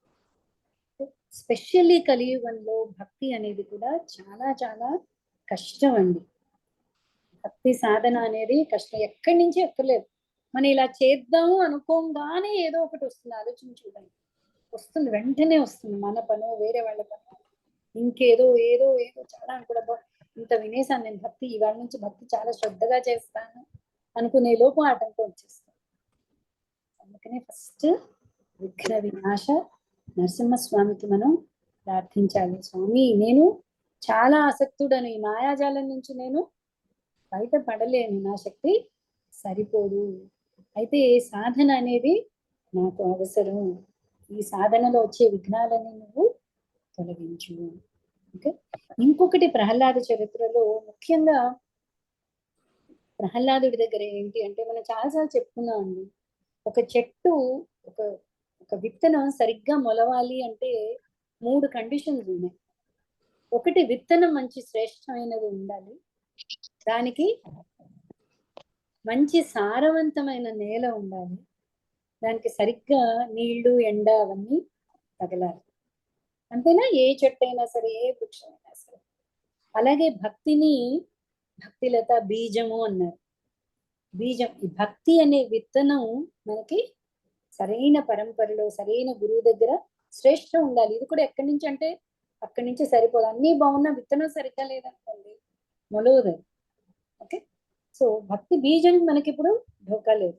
స్పెషల్లీ కలియుగంలో భక్తి అనేది కూడా చాలా చాలా కష్టం అండి. భక్తి సాధన అనేది కష్టం, ఎక్కడి నుంచి ఎక్కలేదు. మనం ఇలా చేద్దాము అనుకోగానే ఏదో ఒకటి వస్తుంది. ఆలోచన చూడండి, వస్తుంది, వెంటనే వస్తుంది. మన పను, వేరే వాళ్ళ పను, ఇంకేదో ఏదో ఏదో చాలా అనుకూడదు. ఇంత వినేసాను నేను భక్తి, ఇవాళ నుంచి భక్తి చాలా శ్రద్ధగా చేస్తాను అనుకునే లోపు ఆటంకం వచ్చేస్తాను. అందుకనే ఫస్ట్ విఘ్న వినాశ నరసింహస్వామికి మనం ప్రార్థించాలి. స్వామి, నేను చాలా ఆసక్తుడను, ఈ మాయాజాలం నుంచి నేను బయటపడలేను, నా శక్తి సరిపోదు. అయితే సాధన అనేది నాకు అవసరం, ఈ సాధనలో వచ్చే విఘ్నాలని నువ్వు తొలగించు. ఓకే, ఇంకొకటి ప్రహ్లాద చరిత్రలో ముఖ్యంగా ప్రహ్లాదుడి దగ్గర ఏంటి అంటే, మనం చాలాసార్లు చెప్పుకున్నాం అండి, ఒక చెట్టు ఒక విత్తనం సరిగ్గా మొలవాలి అంటే 3 కండిషన్స్ ఉన్నాయి. ఒకటి విత్తనం మంచి శ్రేష్టమైనది ఉండాలి, దానికి మంచి సారవంతమైన నేల ఉండాలి, దానికి సరిగ్గా నీళ్లు ఎండ అవన్నీ తగలాలి. అంతేనా? ఏ చెట్టు అయినా సరే, ఏ వృక్షం అయినా సరే. అలాగే భక్తిని భక్తిలత బీజము అన్నారు. బీజం, ఈ భక్తి అనే విత్తనం మనకి సరైన పరంపరలో సరైన గురువు దగ్గర శ్రేష్టం ఉండాలి. ఇది కూడా ఎక్కడి నుంచి అంటే అక్కడి నుంచి సరిపోదు. అన్నీ బాగున్నా విత్తనం సరిగ్గా లేదనుకోండి మొలవదు. ఓకే, సో భక్తి బీజం మనకి ఇప్పుడు ఢోకా లేదు.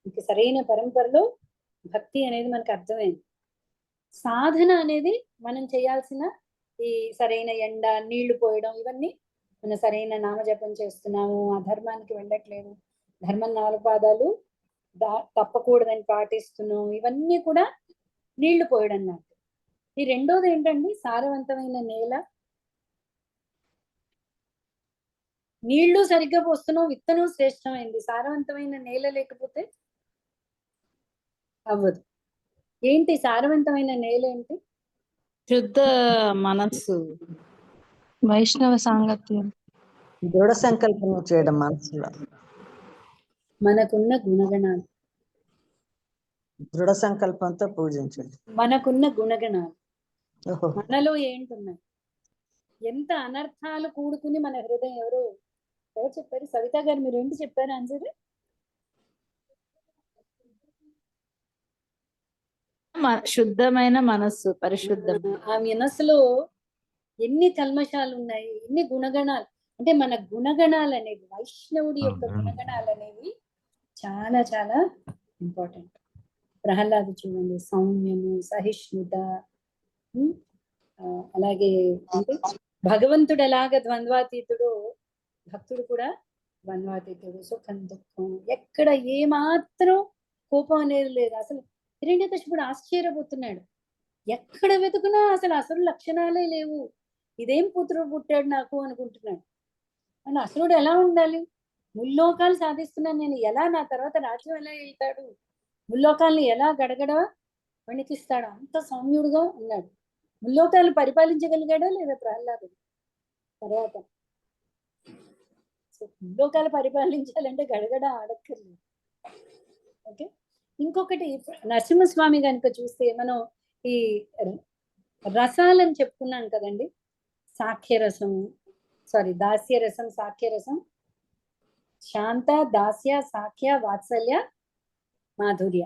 ఇంక సరైన పరంపరలో భక్తి అనేది మనకు అర్థమైంది. సాధన అనేది మనం చేయాల్సిన ఈ సరైన ఎండ నీళ్లు పోయడం, ఇవన్నీ మన సరైన నామజపం చేస్తున్నాము, ఆ ధర్మానికి వెళ్ళట్లేదు, ధర్మం 4 పాదాలు తప్పకూడదని పాటిస్తున్నాం, ఇవన్నీ కూడా నీళ్లు పోయడం నాకు. ఈ రెండోది ఏంటండి? సారవంతమైన నేల. నీళ్లు సరిగ్గా పోస్తున్నాం, విత్తనం శ్రేష్టమైంది, సారవంతమైన నేల లేకపోతే అవ్వదు. ఏంటి సారవంతమైన నేల ఏంటి? శుద్ధ మనస్సు, వైష్ణవ సాంగత్యం, దృఢ సంకల్పం చేయడం మనసులో. మనకున్న గుణగణాలు, దృఢ సంకల్పంతో పూజించండి. మనకున్న గుణగణాలు మనలో ఏంటున్నాయి? ఎంత అనర్థాలు కూడుకుని మన హృదయం. ఎవరు చెప్పారు? సవిత గారు, మీరు ఏంటి చెప్పారు ఆన్సర్? శుద్ధమైన మనస్సు, పరిశుద్ధం. ఆ మనస్సులో ఎన్ని కల్మషాలు ఉన్నాయి, ఎన్ని గుణగణాలు. అంటే మన గుణగణాలు అనేవి, వైష్ణవుడి యొక్క గుణగణాలు అనేవి చాలా చాలా ఇంపార్టెంట్. ప్రహ్లాదు చూడండి, సౌమ్యము, సహిష్ణుత. అలాగే అంటే భగవంతుడు ఎలాగ ద్వంద్వాతీతుడు, భక్తుడు కూడా ద్వంద్వాతీతుడు. సుఖం దుఃఖం ఎక్కడ ఏమాత్రం కోపం అనేది లేదు. అసలు హిరణ్యకశిపుడు ఆశ్చర్యపోతున్నాడు, ఎక్కడ వెతుకున్నా అసలు లక్షణాలే లేవు, ఇదేం పుత్రుడు పుట్టాడు నాకు అనుకుంటున్నాడు. అని అసలుడు ఎలా ఉండాలి? ముల్లోకాలు సాధిస్తున్నాను నేను, ఎలా నా తర్వాత రాజ్యం ఎలా వెళ్తాడు, ముల్లోకాలను ఎలా గడగడ వణికిస్తాడు, అంత సౌమ్యుడుగా ఉన్నాడు. ముల్లోకాలు పరిపాలించగలిగాడా లేదా ప్రహ్లాదుడు? తర్వాత ముల్లోకాలు పరిపాలించాలంటే గడగడ ఆడక్కర్లేదు. ఓకే, ఇంకొకటి నరసింహస్వామి కనుక చూస్తే మనం ఈ రసాలని చెప్పుకున్నాం కదండి, సాఖ్యరసం, దాస్యరసం, సాఖ్యరసం, శాంత, దాస్య, సాఖ్య, వాత్సల్య, మాధుర్య.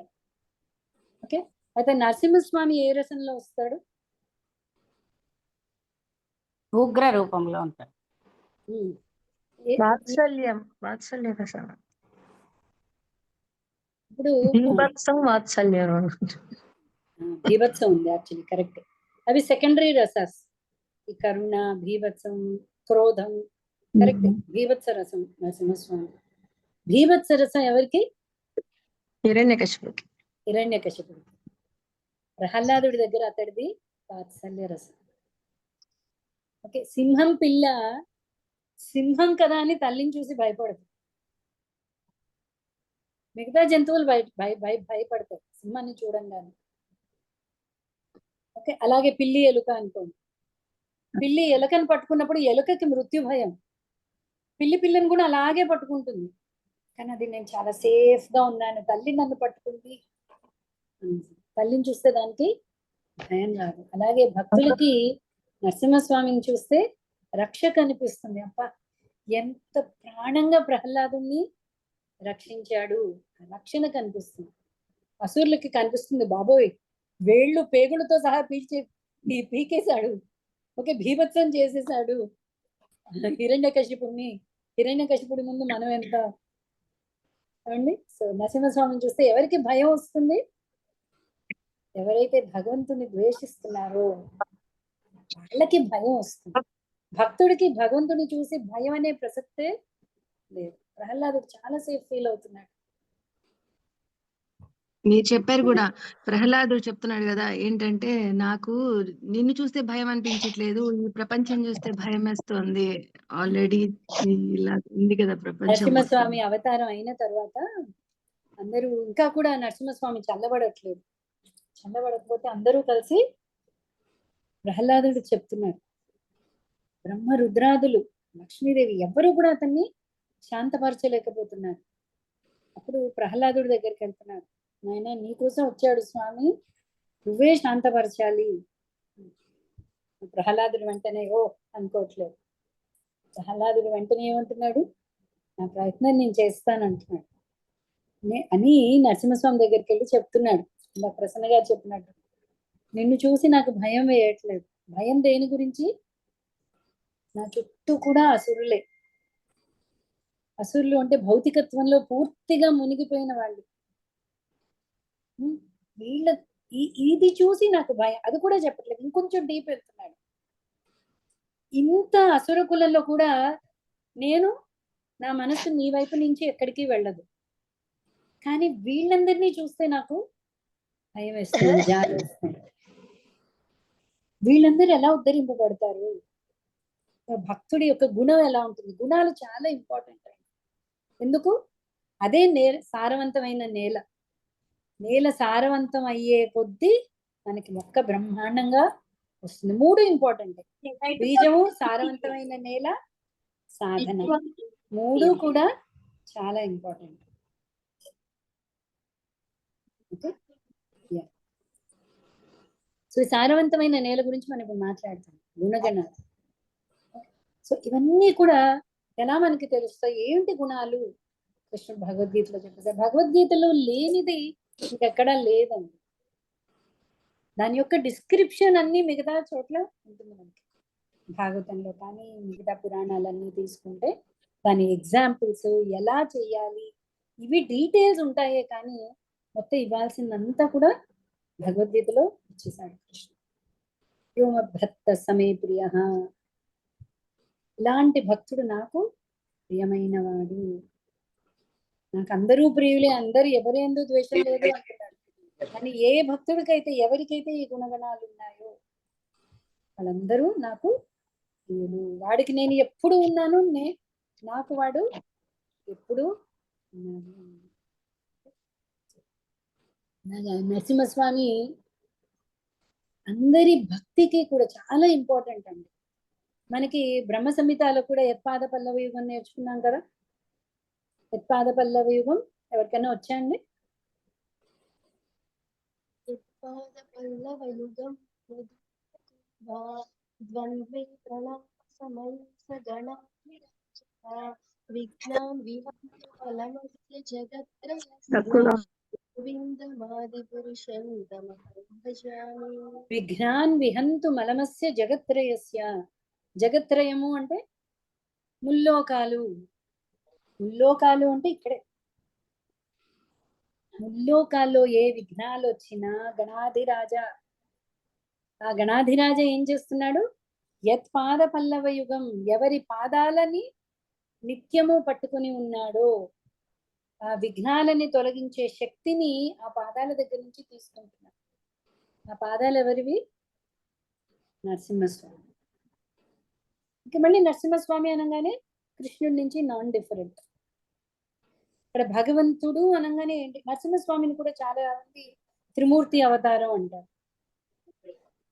ఓకే, అయితే నరసింహస్వామి ఏ రసంలో వస్తాడు? ఉగ్ర రూపంలో ఉంటాడు. వాత్సల్య రసం. ఇప్పుడు వాత్సల్యం భీభత్సం ఉంది యాక్చువల్లీ, కరెక్ట్. అవి సెకండరీ రసాస్. ఈ కరుణ, భీభత్సం, క్రోధం, కరెక్ట్. భీభత్స రసం నరసింహస్వామి. భీభత్స రసం ఎవరికి? హిరణ్యకశిపుడికి. హిరణ్యకశిపుడికి. ప్రహ్లాదుడి దగ్గర అతడిది వాత్సల్య రసం. ఓకే, సింహం పిల్ల సింహం కదా అని తల్లిని చూసి భయపడదు, మిగతా జంతువులు భయపడతాయి సింహాన్ని చూడంగానే. ఓకే, అలాగే పిల్లి ఎలుక అనుకోండి, పిల్లి ఎలుకని పట్టుకున్నప్పుడు ఎలుకకి మృత్యు భయం, పిల్లిని కూడా అలాగే పట్టుకుంటుంది. కానీ అది నేను చాలా సేఫ్ గా ఉన్నాను, తల్లి నన్ను పట్టుకుంది, తల్లిని చూస్తే దానికి భయం రాదు. అలాగే భక్తులకి నరసింహస్వామిని చూస్తే రక్ష కనిపిస్తుంది. అప్ప ఎంత ప్రాణంగా ప్రహ్లాదుని రక్షించాడు, రక్షణ కనిపిస్తుంది. అసురులకి కనిపిస్తుంది, బాబోయ్ వేళ్ళు పేగులతో సహా పీకేశాడు. ఓకే, భీభత్సం చేసేసాడు హిరణ్యకశిపుడి ముందు మనం ఎంత అండి. సో నరసింహస్వామిని చూస్తే ఎవరికి భయం వస్తుంది? ఎవరైతే భగవంతుని ద్వేషిస్తున్నారో వాళ్ళకి భయం వస్తుంది. భక్తుడికి భగవంతుని చూసి భయం అనే ప్రసక్తే లేదు. ప్రహ్లాదుడు చాలా సేఫ్ ఫీల్ అవుతున్నాడు. మీరు చెప్పారు కూడా, ప్రహ్లాదుడు చెప్తున్నాడు కదా ఏంటంటే, నాకు నిన్ను చూస్తే భయం అనిపించట్లేదు, ఈ ప్రపంచం చూస్తే భయం వేస్తుంది, ఆల్రెడీ ఇలా ఉంది కదా ప్రపంచం. నరసింహస్వామి అవతారం అయిన తర్వాత అందరూ ఇంకా కూడా నరసింహస్వామి చల్లబడట్లేదు. చల్లబడకపోతే అందరూ కలిసి ప్రహ్లాదుడు చెప్తున్నారు, బ్రహ్మ రుద్రాదులు, లక్ష్మీదేవి ఎవ్వరూ కూడా అతన్ని శాంతపరచలేకపోతున్నారు. అప్పుడు ప్రహ్లాదుడి దగ్గరికి వెళ్తున్నాడు. నాయన నీకోసం వచ్చాడు స్వామి, నువ్వే శాంతపరచాలి. ప్రహ్లాదుడు వెంటనే ఓ అనుకోవట్లేదు. ప్రహ్లాదుడు వెంటనే ఏమంటున్నాడు, నా ప్రయత్నం నేను చేస్తానంటున్నాడు అని నరసింహస్వామి దగ్గరికి వెళ్ళి చెప్తున్నాడు. ఇలా ప్రసన్న గారు చెప్పినట్టు, నిన్ను చూసి నాకు భయం వేయట్లేదు. భయం దేని గురించి? నా చుట్టూ కూడా అసురులే. అసురులు అంటే భౌతికత్వంలో పూర్తిగా మునిగిపోయిన వాళ్ళు. వీళ్ళ ఇది చూసి నాకు భయం. అది కూడా చెప్పట్లేదు, ఇంకొంచెం డీప్ వెళ్తున్నాడు. ఇంత అసుర కులంలో కూడా నేను, నా మనసు నీ వైపు నుంచి ఎక్కడికి వెళ్ళదు. కానీ వీళ్ళందరినీ చూస్తే నాకు భయం వేస్తుంది, జాలి వేస్తుంది. వీళ్ళందరూ ఎలా ఉద్ధరింపబడతారు? భక్తుడి యొక్క గుణం ఎలా ఉంటుంది? గుణాలు చాలా ఇంపార్టెంట్. ఎందుకు? అదే సారవంతమైన నేల. నేల సారవంతం అయ్యే కొద్దీ మనకి మొక్క బ్రహ్మాండంగా వస్తుంది. 3 ఇంపార్టెంట్. బీజము, సారవంతమైన నేల, సాధన, 3 కూడా చాలా ఇంపార్టెంట్. ఓకే, సో ఈ సారవంతమైన నేల గురించి మనం ఇప్పుడు మాట్లాడతాం, గుణగణాలు. సో ఇవన్నీ కూడా ఎలా మనకి తెలుస్తాయి? ఏంటి గుణాలు? కృష్ణుడు భగవద్గీతలో చెప్పేసారు. భగవద్గీతలో లేనిది ఇంకెక్కడా లేదండి. దాని యొక్క డిస్క్రిప్షన్ అన్ని మిగతా చోట్ల ఉంటుంది మనకి. భాగవతంలో కానీ మిగతా పురాణాలన్నీ తీసుకుంటే దాని ఎగ్జాంపుల్స్, ఎలా చేయాలి, ఇవి డీటెయిల్స్ ఉంటాయే కానీ మొత్తం ఇవ్వాల్సిందంతా కూడా భగవద్గీతలో ఇచ్చేసాడు కృష్ణుడు. యోమ భక్త సమే ప్రియ, ఇలాంటి భక్తుడు నాకు ప్రియమైన వాడు. నాకు అందరూ ప్రియులే, అందరూ ఎవరేందో ద్వేషం లేదు అంటున్నాడు. కానీ ఏ భక్తుడికైతే, ఎవరికైతే ఈ గుణగణాలు ఉన్నాయో వాళ్ళందరూ నాకు ప్రియులు. వాడికి నేను ఎప్పుడు ఉన్నాను, నాకు వాడు ఎప్పుడు ఉన్నాను. నరసింహస్వామి అందరి భక్తికి కూడా చాలా ఇంపార్టెంట్ అండి. మనకి బ్రహ్మ సంహితాలో కూడా యత్పాద పల్లవ యుగం నేర్చుకున్నాం కదా. యత్పాద పల్లవ యుగం ఎవరికైనా వచ్చాయండి? విఘ్నాన్ విహంతు మలమస్య జగత్రయస్య. జగత్రయము అంటే ముల్లోకాలు. ముల్లోకాలు అంటే ఇక్కడే. ముల్లోకాల్లో ఏ విఘ్నాలు వచ్చినా గణాధిరాజ, ఆ గణాధిరాజ ఏం చేస్తున్నాడు? యత్ పాద పల్లవ యుగం, ఎవరి పాదాలని నిత్యము పట్టుకుని ఉన్నాడో ఆ విఘ్నాలని తొలగించే శక్తిని ఆ పాదాల దగ్గర నుంచి తీసుకుంటున్నాడు. ఆ పాదాలు ఎవరివి? నరసింహస్వామి. ఇక మళ్ళీ నరసింహస్వామి అనగానే కృష్ణుడి నుంచి నాన్ డిఫరెంట్. ఇక్కడ భగవంతుడు అనగానే ఏంటి? నరసింహస్వామిని కూడా చాలా మంది త్రిమూర్తి అవతారం అంటారు.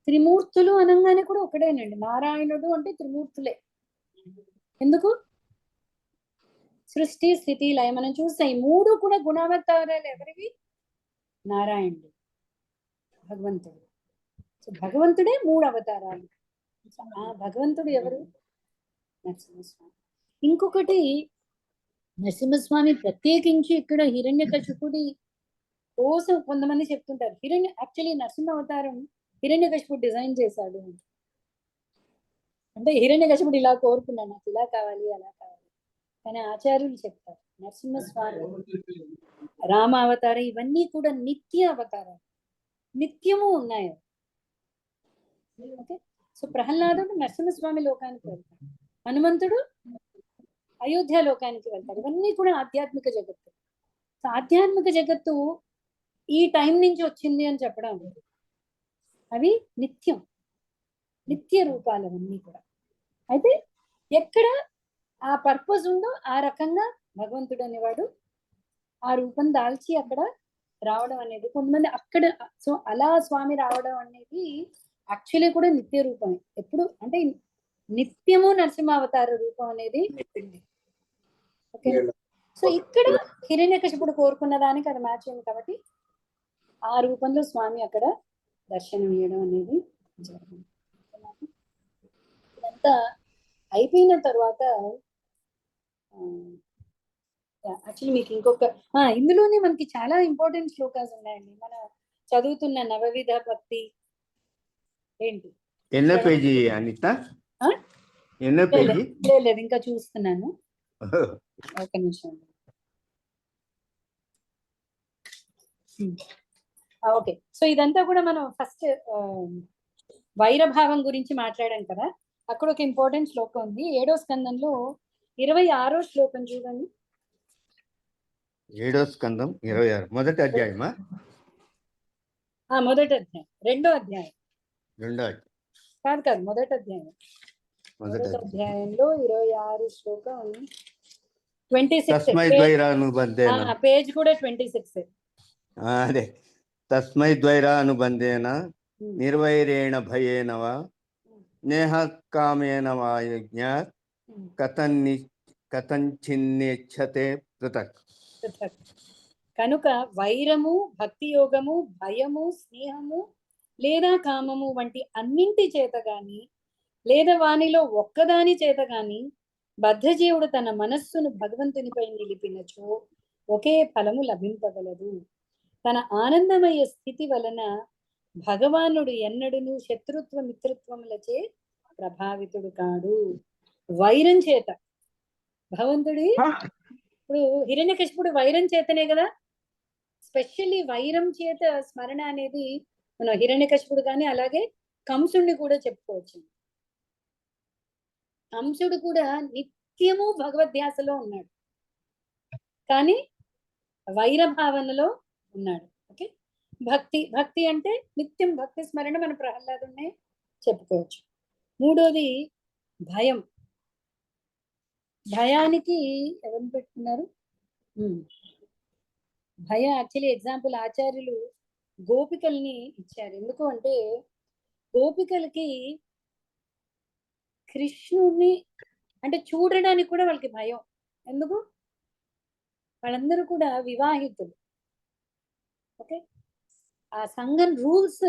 త్రిమూర్తులు అనగానే కూడా ఒకడేనండి. నారాయణుడు అంటే త్రిమూర్తులే. ఎందుకు? సృష్టి, స్థితి, లయ. మనం చూస్తాం ఈ 3 కూడా గుణావతారాలు ఎవరివి? నారాయణుడు, భగవంతుడు. సో భగవంతుడే 3 అవతారాలు. ఆ భగవంతుడు ఎవరు? నరసింహస్వామి. ఇంకొకటి, నరసింహస్వామి ప్రత్యేకించి ఇక్కడ హిరణ్యకశిపుడి కోసం కొంతమంది చెప్తుంటారు. యాక్చువల్లీ నరసింహ అవతారం హిరణ్యకశిపుడు డిజైన్ చేశాడు అంటే హిరణ్యకశిపుడు ఇలా కోరుకున్నాడు, నాకు ఇలా కావాలి, అలా కావాలి. కానీ ఆచార్యులు చెప్తారు నరసింహస్వామి, రామ అవతారం ఇవన్నీ కూడా నిత్య అవతారాలు, నిత్యము ఉన్నాయి. ఓకే, సో ప్రహ్లాదుడు నరసింహస్వామి లోకానికి వెళ్తాడు, హనుమంతుడు అయోధ్య లోకానికి వెళ్తాడు. ఇవన్నీ కూడా ఆధ్యాత్మిక జగత్తు. సో ఆధ్యాత్మిక జగత్తు ఈ టైం నుంచి వచ్చింది అని చెప్పడం, అవి నిత్యం, నిత్య రూపాలు అవన్నీ కూడా. అయితే ఎక్కడ ఆ పర్పస్ ఉందో ఆ రకంగా భగవంతుడు అనేవాడు ఆ రూపం దాల్చి అక్కడ రావడం అనేది కొంతమంది అక్కడ. సో అలా స్వామి రావడం అనేది యాక్చువల్లీ కూడా నిత్య రూపమే. ఎప్పుడు అంటే నిత్యము నరసింహావతార రూపం అనేది ఉంది. ఓకే, సో ఇక్కడ హిరణ్యకశిపుడు కోరుకున్న దానికి అది మ్యాచ్ అయింది కాబట్టి ఆ రూపంలో స్వామి అక్కడ దర్శనం ఇవ్వడం అనేది జరిగింది. ఇదంతా అయిపోయిన తర్వాత యాక్చువల్లీ మీకు ఇంకొక ఇందులోనే మనకి చాలా ఇంపార్టెంట్ శ్లోకాస్ ఉన్నాయండి. మనం చదువుతున్న నవవిధ భక్తి ఏంటి ఎన్నో పేజీ అనిత? ఎన్నో పేజీ? లేదు, ఇంకా చూస్తున్నాను, ఒక నిమిషం. ఓకే, సో ఇదంతా కూడా మనం ఫస్ట్ వైరభావం గురించి మాట్లాడాం కదా. అక్కడ ఒక ఇంపార్టెంట్ శ్లోకం ఉంది 7వ స్కందంలో 26వ శ్లోకం చూడండి. 7వ స్కందం 26 మొదటి అధ్యాయమా? మొదటి అధ్యాయం, 2వ అధ్యాయం. 2వ అధ్యాయం కాదు, మొదటి అధ్యాయం. మొదటి అధ్యాయంలో 26 శ్లోకం 26. పేజ్ కూడా 26. అదే తస్మై ద్వైరా అనుబంధేన నిర్వైరేణ భయేన వా నేహ కామేన వా యజ్ఞాత్ కథంచిన్నేచ్ఛతే పృథక్. కనుక వైరము, భక్తి యోగము, భయము, స్నేహము లేదా కామము వంటి అన్నింటి చేత గాని లేదా వానిలో ఒక్కదాని చేత గాని బద్ధజీవుడు తన మనస్సును భగవంతునిపై నిలిపినచో ఒకే ఫలము లభింపగలదు. తన ఆనందమయ స్థితి వలన భగవానుడు ఎన్నడును శత్రుత్వ మిత్రత్వములచే ప్రభావితుడు కాడు. వైరం చేత భగవంతుడి, ఇప్పుడు హిరణ్యకశిపుడు వైరం చేతనే కదా, స్పెషల్లీ వైరం చేత స్మరణ అనేది మనం హిరణ్యకశిపుడు కానీ అలాగే కంసుడిని కూడా చెప్పుకోవచ్చు. కంసుడు కూడా నిత్యము భగవద్ధ్యాసలో ఉన్నాడు, కానీ వైర భావనలో ఉన్నాడు. ఓకే, భక్తి అంటే నిత్యం భక్తి స్మరణ మన ప్రహ్లాదునే చెప్పుకోవచ్చు. మూడోది భయం. భయానికి ఎవరు పెట్టుకున్నారు? భయం యాక్చువల్లీ ఎగ్జాంపుల్ ఆచార్యులు గోపికల్ని ఇచ్చారు. ఎందుకు అంటే గోపికలకి కృష్ణుడిని అంటే చూడడానికి కూడా వాళ్ళకి భయం. ఎందుకు? వాళ్ళందరూ కూడా వివాహితులు. ఓకే, ఆ సంఘం రూల్స్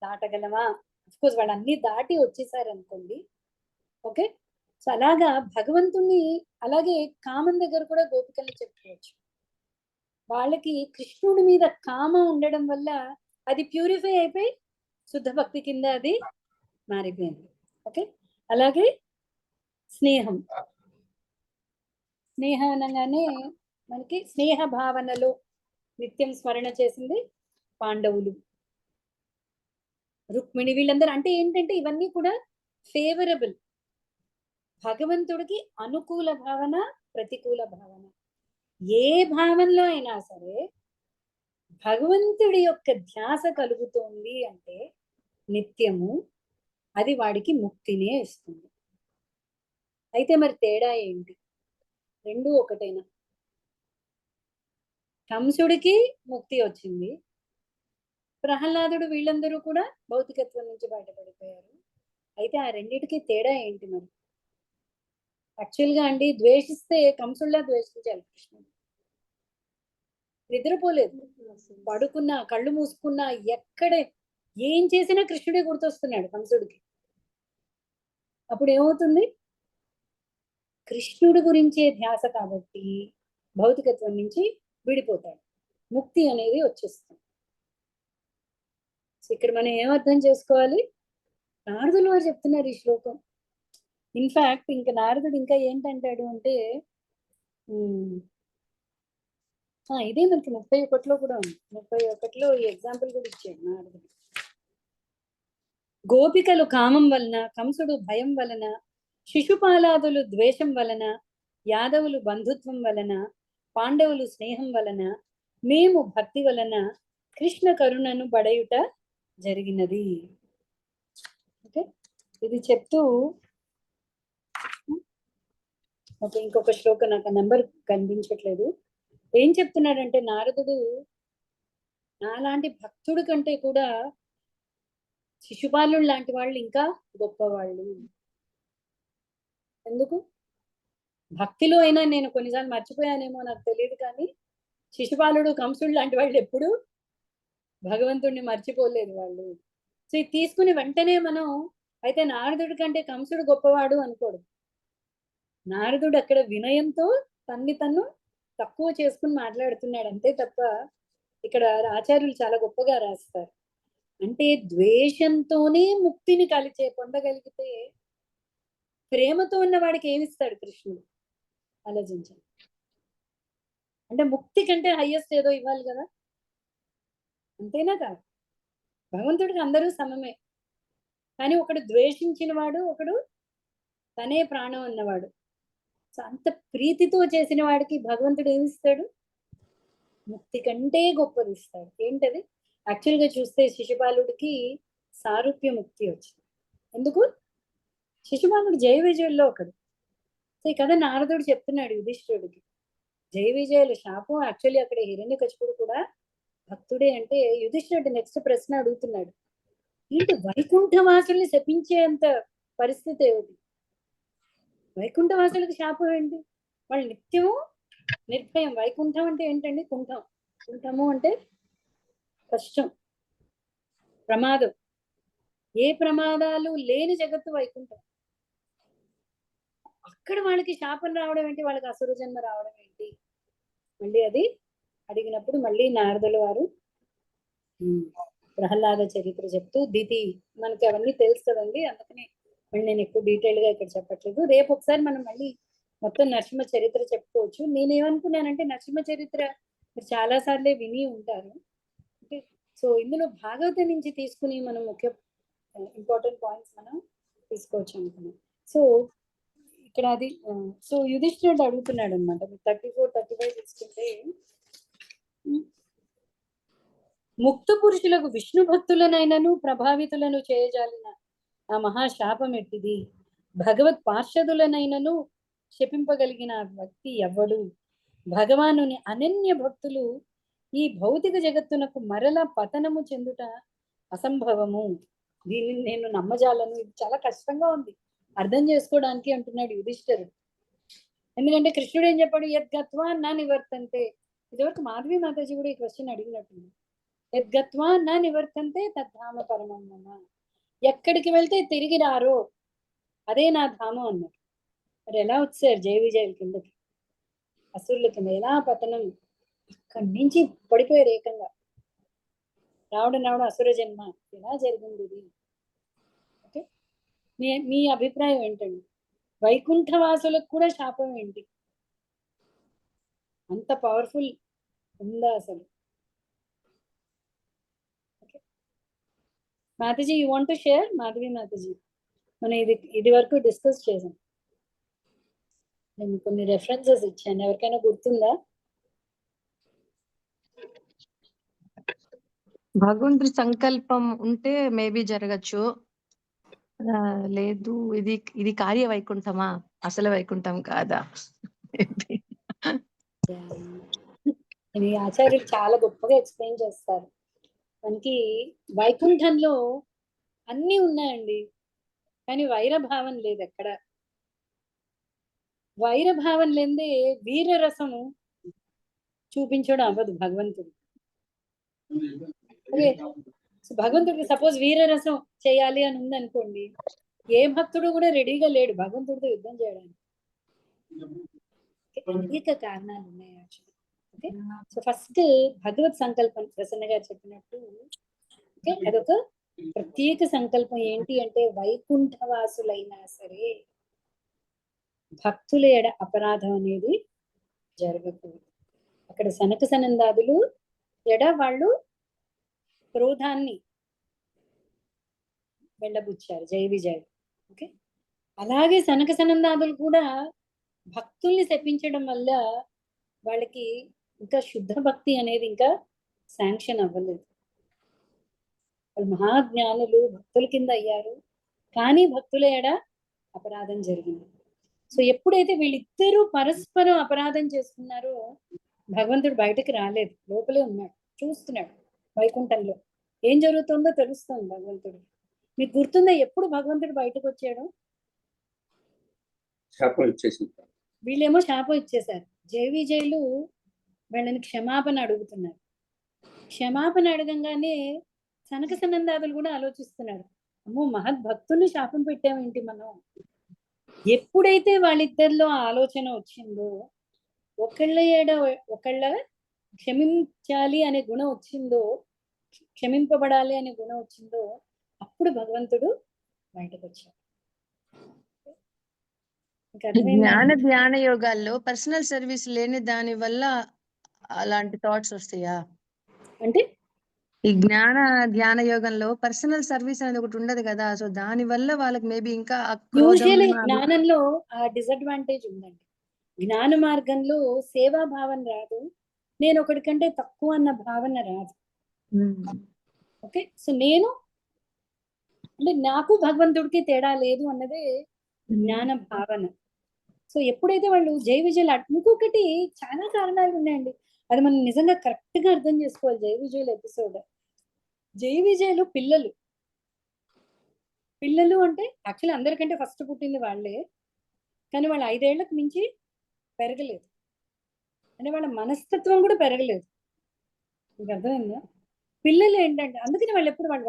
దాటగలమా? అఫ్కోర్స్ వాళ్ళు అన్ని దాటి వచ్చేసారు అనుకోండి. ఓకే, సో అలాగా భగవంతుణ్ణి, అలాగే కామం దగ్గర కూడా గోపికల్ని చెప్పుకోవచ్చు. వాళ్ళకి కృష్ణుడి మీద కామం ఉండడం వల్ల అది ప్యూరిఫై అయిపోయి శుద్ధ భక్తి కింద అది మారిపోయింది. ఓకే, అలాగే స్నేహం అనగానే మనకి స్నేహ భావనలో నిత్యం స్మరణ చేసింది పాండవులు, రుక్మిణి, వీళ్ళందరూ. అంటే ఏంటంటే ఇవన్నీ కూడా ఫేవరబుల్, భగవంతుడికి అనుకూల భావన, ప్రతికూల భావన. ఏ భావనలో అయినా సరే భగవంతుడి యొక్క ధ్యాస కలుగుతోంది అంటే నిత్యము అది వాడికి ముక్తినే ఇస్తుంది. అయితే మరి తేడా ఏంటి? రెండు ఒకటేనా? కంసుడికి ముక్తి వచ్చింది, ప్రహ్లాదుడు వీళ్ళందరూ కూడా భౌతికత్వం నుంచి బయటపడిపోయారు. అయితే ఆ రెండిటికి తేడా ఏంటి మరి? యాక్చువల్గా అండి, ద్వేషిస్తే కంసుడిలా ద్వేషించాలి కృష్ణుడు. నిద్రపోలేదు, పడుకున్నా, కళ్ళు మూసుకున్నా, ఎక్కడ ఏం చేసినా కృష్ణుడే గుర్తొస్తున్నాడు కంసుడికి. అప్పుడు ఏమవుతుంది? కృష్ణుడి గురించే ధ్యాస కాబట్టి భౌతికత్వం నుంచి విడిపోతాడు, ముక్తి అనేది వచ్చేస్తుంది. ఇక్కడ మనం ఏమర్థం చేసుకోవాలి? నారదులు వారు చెప్తున్నారు ఈ శ్లోకం. ఇన్ఫాక్ట్ ఇంకా నారదుడు ఇంకా ఏంటంటాడు అంటే, ఇదే మనకి 31లో కూడా ఉంది. 31లో ఈ ఎగ్జాంపుల్ కూడా ఇచ్చాడు నారదుడు. గోపికలు కామం వలన, కంసుడు భయం వలన, శిశుపాలాదులు ద్వేషం వలన, యాదవులు బంధుత్వం వలన, పాండవులు స్నేహం వలన, మేము భక్తి వలన కృష్ణ కరుణను బడయుట జరిగినది. ఓకే, ఇది చెప్తూ ఓకే, ఇంకొక శ్లోకం, నాకు ఆ నెంబర్ కనిపించట్లేదు. ఏం చెప్తున్నాడంటే నారదుడు, నాలాంటి భక్తుడి కంటే కూడా శిశుపాలుడు లాంటి వాళ్ళు ఇంకా గొప్పవాళ్ళు. ఎందుకు? భక్తిలో అయినా నేను కొన్నిసార్లు మర్చిపోయానేమో నాకు తెలియదు, కానీ శిశుపాలుడు, కంసుడు లాంటి వాళ్ళు ఎప్పుడు భగవంతుడిని మర్చిపోలేదు వాళ్ళు. సో ఇది తీసుకుని వెంటనే మనం అయితే నారదుడి కంటే కంసుడు గొప్పవాడు అనుకోడు. నారదుడు అక్కడ వినయంతో తన్ని తను తక్కువ చేసుకుని మాట్లాడుతున్నాడు అంతే తప్ప, ఇక్కడ ఆచార్యులు చాలా గొప్పగా రాస్తారు. అంటే ద్వేషంతోనే ముక్తిని పొందగలిగితే ప్రేమతో ఉన్న వాడికి ఏమిస్తాడు కృష్ణుడు? ఆలోచించండి. అంటే ముక్తి కంటే హైయెస్ట్ ఏదో ఇవ్వాలి కదా, అంతేనా కాదు? భగవంతుడికి అందరూ సమమే, కానీ ఒకడు ద్వేషించిన వాడు, ఒకడు తనే ప్రాణం అన్నవాడు. సో అంత ప్రీతితో చేసిన వాడికి భగవంతుడు ఏమిస్తాడు? ముక్తి కంటే గొప్పది ఇస్తాడు. ఏంటది? యాక్చువల్గా చూస్తే శిశుపాలుడికి సారూప్య ముక్తి వచ్చింది. ఎందుకు? శిశుపాలుడు జయ విజయుల్లో ఒకడు. సో ఈ కథ నారదుడు చెప్తున్నాడు యుధిష్ఠిరుడికి. జయ విజయులు శాపం యాక్చువల్లీ అక్కడ హిరణ్యకశిపుడు కూడా భక్తుడే అంటే యుధిష్ఠిరుడు నెక్స్ట్ ప్రశ్న అడుగుతున్నాడు, ఏంటి వైకుంఠవాసుల్ని శపించేంత పరిస్థితి ఏమిటి? వైకుంఠవాసులకు శాపం ఏంటి? వాళ్ళు నిత్యము నిర్భయం. వైకుంఠం అంటే ఏంటండి? కుంఠం. కుంఠము అంటే కష్టం, ప్రమాదం. ఏ ప్రమాదాలు లేని జగత్తు వైకుంఠం. అక్కడ వాళ్ళకి శాపం రావడం ఏంటి? వాళ్ళకి అసుర జన్మ రావడం ఏంటి? మళ్ళీ అది అడిగినప్పుడు మళ్ళీ నారదుల వారు ప్రహ్లాద చరిత్ర చెప్తూ, దితి మనకి అవన్నీ తెలుసు కదండి, అందుకని మళ్ళీ నేను ఎక్కువ డీటెయిల్ గా ఇక్కడ చెప్పట్లేదు. రేపు ఒకసారి మనం మళ్ళీ మొత్తం నరసింహ చరిత్ర చెప్పుకోవచ్చు. నేనేమనుకున్నానంటే నరసింహ చరిత్ర మీరు చాలా సార్లే విని ఉంటారు. సో ఇందులో భాగవతం నుంచి తీసుకుని మనం ముఖ్య ఇంపార్టెంట్ పాయింట్స్ మనం తీసుకోవచ్చు అనుకున్నాం. సో ఇక్కడ అది సో యుధిష్ఠిరుడు అడుగుతున్నాడు అనమాట. 34, 35 తీసుకుంటే, ముక్త పురుషులకు విష్ణు భక్తులనైనను ప్రభావితులను చేయజాలిన ఆ మహాశాపం ఎట్టిది? భగవత్ పార్షదులనైనను శపింపగలిగిన వ్యక్తి ఎవ్వడు? భగవానుని అనన్య భక్తులు ఈ భౌతిక జగత్తునకు మరల పతనము చెందుట అసంభవము. దీనిని నేను నమ్మజాలను. ఇది చాలా కష్టంగా ఉంది అర్థం చేసుకోవడానికి అంటున్నాడు యుధిష్ఠిరుడు. ఎందుకంటే కృష్ణుడు ఏం చెప్పాడు? యద్గత్వా నా నివర్తంతే. ఇదివరకు మాధవి మాతాజీ కూడా ఈ క్వశ్చన్ అడిగినట్టుంది. యద్గత్వా నా నివర్తంతే తద్ధామ పరమం మమ. ఎక్కడికి వెళ్తే తిరిగి రారో అదే నా ధామం అన్నారు. మరి ఎలా వచ్చారు జయ విజయుల కిందకి? అసురుల కింద ఎలా పతనం? అక్కడి నుంచి పడిపోయారు ఏకంగా. రావడం అసుర జన్మ ఎలా జరిగింది ఇది? ఓకే, మీ అభిప్రాయం ఏంటండి? వైకుంఠవాసులకు కూడా శాపం ఏంటి? అంత పవర్ఫుల్ ఉందా అసలు? Okay, Mataji you want to share? Madhavi Mataji, మనం ఇది వరకు డిస్కస్ చేసాం. నేను కొన్ని రెఫరెన్సెస్ ఇచ్చాను, ఎవరికైనా గుర్తుందా? భగవంతుడి సంకల్పం ఉంటే మేబీ జరగచ్చు. లేదు, ఇది కార్య వైకుంఠమా, అసలు వైకుంఠం కాదా? ఇది ఆచార్యులు చాలా గొప్పగా ఎక్స్ప్లెయిన్ చేస్తారు. మనకి వైకుంఠంలో అన్ని ఉన్నాయండి, కానీ వైరభావం లేదు ఎక్కడ. వైరభావం లేదే వీరరసము చూపించడం అవ్వదు భగవంతుడు. ఓకే, సో భగవంతుడికి సపోజ్ వీరరసం చేయాలి అని ఉంది అనుకోండి, ఏ భక్తుడు కూడా రెడీగా లేడు భగవంతుడితో యుద్ధం చేయడానికి. అనేక కారణాలు ఉన్నాయి యాక్చువల్లీ. ఓకే, సో ఫస్ట్ భగవత్ సంకల్పం ప్రసన్న గారు చెప్పినట్టు, ఓకే, అదొక ప్రత్యేక సంకల్పం. ఏంటి అంటే వైకుంఠవాసులైనా సరే భక్తుల ఎడ అపరాధం అనేది జరగకూడదు. అక్కడ సనక సనందాదులు ఎడ వాళ్ళు క్రోధాన్ని వెళ్ళబుచ్చారు జయ విజయులు. ఓకే, అలాగే సనక సనందాదులు కూడా భక్తుల్ని శపించడం వల్ల వాళ్ళకి ఇంకా శుద్ధ భక్తి అనేది ఇంకా శాంక్షన్ అవ్వలేదు. వాళ్ళు మహాజ్ఞానులు భక్తుల కింద అయ్యారు, కానీ భక్తుల ఎడ అపరాధం జరిగింది. సో ఎప్పుడైతే వీళ్ళిద్దరూ పరస్పరం అపరాధం చేసుకున్నారో భగవంతుడు బయటకు రాలేదు, లోపలే ఉన్నాడు, చూస్తున్నాడు. వైకుంఠంలో ఏం జరుగుతుందో తెలుస్తుంది భగవంతుడు. మీకు గుర్తుందా ఎప్పుడు భగవంతుడు బయటకు వచ్చాడు? శాపం ఇచ్చేసింది. వీళ్ళేమో శాపం ఇచ్చేశారు. జైలు వీళ్ళని క్షమాపణ అడుగుతున్నారు. క్షమాపణ అడగంగానే సనక సనందాదులు కూడా ఆలోచిస్తున్నారు, అమ్మో మహద్భక్తుల్ని శాపం పెట్టామేంటి మనం. ఎప్పుడైతే వాళ్ళిద్దరిలో ఆ ఆలోచన వచ్చిందో, ఒకళ్ళ క్షమించాలి అనే గుణం వచ్చిందో, క్షమింపబడాలి అనే గుణం వచ్చిందో, అప్పుడు భగవంతుడు బయటకు వచ్చాడు. ఇంకా జ్ఞాన అర్థమైందా? ధ్యాన యోగాల్లో పర్సనల్ సర్వీస్ లేని దాని వల్ల అలాంటి థాట్స్ వస్తాయా? అంటే ఈ జ్ఞాన ధ్యాన యోగంలో పర్సనల్ సర్వీస్ అనేది ఒకటి ఉండదు కదా, సో దాని వల్ల వాళ్ళకి మేబీ ఇంకా ఆ క్రోధం యూజువల్లీ జ్ఞానంలో ఆ డిసడ్వాంటేజ్ ఉందండి. జ్ఞాన మార్గంలో సేవా భావన రాదు, నేను ఒకటి కంటే తక్కువ అన్న భావన రాదు. ఓకే, సో నేను అంటే నాకు భగవంతుడికి తేడా లేదు అన్నదే జ్ఞాన భావన. సో ఎప్పుడైతే వాళ్ళు జై విజయలు ఇంకొకటి చాలా కారణాలు ఉన్నాయండి, అది మనం నిజంగా కరెక్ట్ గా అర్థం చేసుకోవాలి. జై విజయలు ఎపిసోడ్, జై విజయలు పిల్లలు అంటే యాక్చువల్లీ అందరికంటే ఫస్ట్ పుట్టింది వాళ్ళే, కానీ వాళ్ళు 5 ఏళ్లకు మించి పెరగలేదు, అంటే వాళ్ళ మనస్తత్వం కూడా పెరగలేదు. మీకు అర్థమైందా? పిల్లలు ఏంటంటే అందుకని వాళ్ళు ఎప్పుడు వాళ్ళ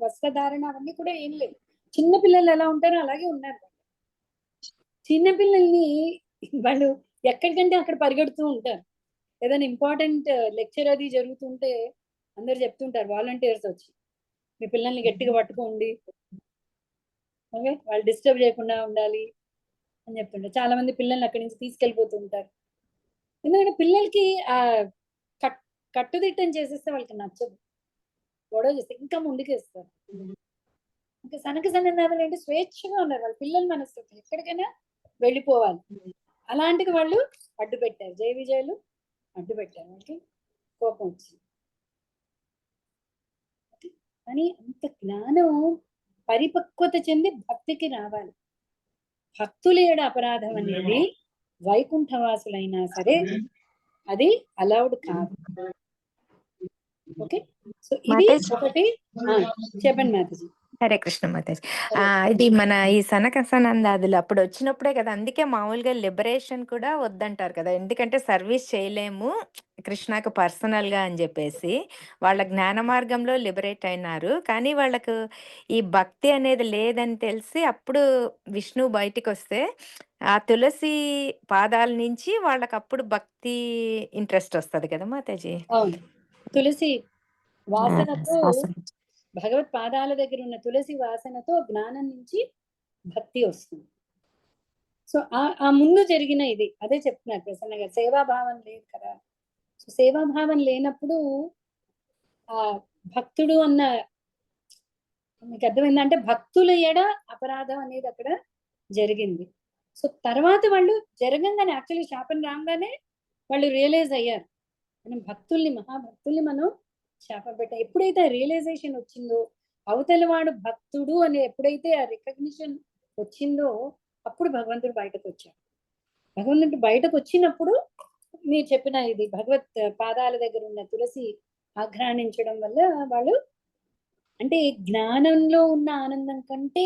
వస్త్రధారణ అవన్నీ కూడా ఏం లేదు. చిన్న పిల్లలు ఎలా ఉంటారో అలాగే ఉన్నారు. చిన్న పిల్లల్ని వాళ్ళు ఎక్కడికంటే అక్కడ పరిగెడుతూ ఉంటారు. ఏదైనా ఇంపార్టెంట్ లెక్చర్ అది జరుగుతుంటే అందరు చెప్తుంటారు వాలంటీర్స్ వచ్చి, మీ పిల్లల్ని గట్టిగా పట్టుకోండి, ఓకే వాళ్ళు డిస్టర్బ్ చేయకుండా ఉండాలి అని చెప్తుంటారు. చాలా మంది పిల్లల్ని అక్కడి నుంచి తీసుకెళ్ళిపోతూ ఉంటారు. ఎందుకంటే పిల్లలకి ఆ కట్టుదిట్టం చేసేస్తే వాళ్ళకి నచ్చదు, గొడవ చేస్తే ఇంకా ముందుకేస్తారు. ఇంకా సనక సనందాదులు అంటే స్వేచ్ఛగా ఉన్నారు, వాళ్ళ పిల్లల మనస్తత్వం ఎక్కడికైనా వెళ్ళిపోవాలి. అలాంటిది వాళ్ళు అడ్డు పెట్టారు, జై విజయలు అడ్డు పెట్టారు. వాళ్ళకి కోపం వచ్చింది. కానీ అంత జ్ఞానం పరిపక్వత చెంది భక్తికి రావాలి. భక్తుల ఏడ అపరాధం అనేది వైకుంఠవాసులైనా సరే అది అలౌడ్ కాదు. ఓకే, సో ఇది మాతాజీ. ఒకటి. చెప్పండి మాతాజీ. హరే కృష్ణ మాతాజీ. ఇది మన ఈ సనక సనందాదులు అప్పుడు వచ్చినప్పుడే కదా, అందుకే మామూలుగా లిబరేషన్ కూడా వద్దంటారు కదా, ఎందుకంటే సర్వీస్ చేయలేము కృష్ణకు పర్సనల్ గా అని చెప్పేసి వాళ్ళ జ్ఞాన మార్గంలో లిబరేట్ అయినారు. కానీ వాళ్ళకు ఈ భక్తి అనేది లేదని తెలిసి అప్పుడు విష్ణు బయటికి వస్తే ఆ తులసి పాదాల నుంచి వాళ్ళకి అప్పుడు భక్తి ఇంట్రెస్ట్ వస్తది కదా మాతాజీ. అవును, తులసి వాసనతో శ్వాస. భగవత్ పాదాల దగ్గర ఉన్న తులసి వాసనతో జ్ఞానం నుంచి భక్తి వస్తుంది. సో ఆ ముందు జరిగిన ఇది అదే చెప్తున్నారు ప్రసన్న గారు, సేవాభావం లేదు కదా. సో సేవాభావం లేనప్పుడు ఆ భక్తుడు అన్న, మీకు అర్థమైందంటే భక్తుల ఎడ అపరాధం అనేది అక్కడ జరిగింది. సో తర్వాత వాళ్ళు జరగంగానే యాక్చువల్లీ శాపం రాగానే వాళ్ళు రియలైజ్ అయ్యారు, మనం మహాభక్తుల్ని మనం శాపం పెట్టాం. ఎప్పుడైతే ఆ రియలైజేషన్ వచ్చిందో, అవతల వాడు భక్తుడు అని ఎప్పుడైతే ఆ రికగ్నిషన్ వచ్చిందో అప్పుడు భగవంతుడు బయటకు వచ్చాడు. భగవంతుడు బయటకు వచ్చినప్పుడు మీరు చెప్పిన ఇది భగవత్ పాదాల దగ్గర ఉన్న తులసి ఆఘ్రాణించడం వల్ల వాళ్ళు అంటే జ్ఞానంలో ఉన్న ఆనందం కంటే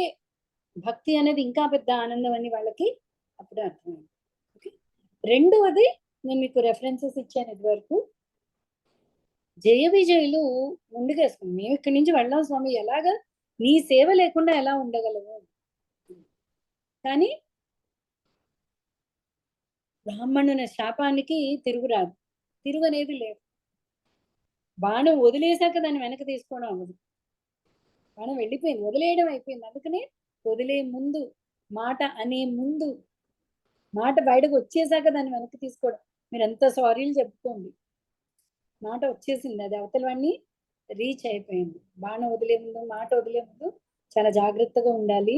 భక్తి అనేది ఇంకా పెద్ద ఆనందం అని వాళ్ళకి అప్పుడు అర్థమైంది. ఓకే, రెండవది నేను మీకు రెఫరెన్సెస్ ఇచ్చాను ఇదివరకు. జయ విజయులు ముందుకేసుకున్నాం, మేము ఇక్కడి నుంచి వెళ్ళాం స్వామి, ఎలాగా నీ సేవ లేకుండా ఎలా ఉండగలము. కానీ బ్రాహ్మణుని శాపానికి తిరుగురాదు, తిరుగు అనేది లేదు. బాణం వదిలేశాక దాన్ని వెనక్కి తీసుకోవడం అవ్వదు, బాణం వెళ్ళిపోయింది, వదిలేయడం అయిపోయింది. అందుకనే వదిలే ముందు మాట అనే ముందు, మాట బయటకు వచ్చేసాక దాన్ని వెనక్కి తీసుకోవడం. మీరు ఎంత సారీలు చెప్పుకోండి, మాట వచ్చేసింది, అది అవతల వాడిని రీచ్ అయిపోయింది. బాణం వదిలే ముందు మాట వదిలే ముందు చాలా జాగ్రత్తగా ఉండాలి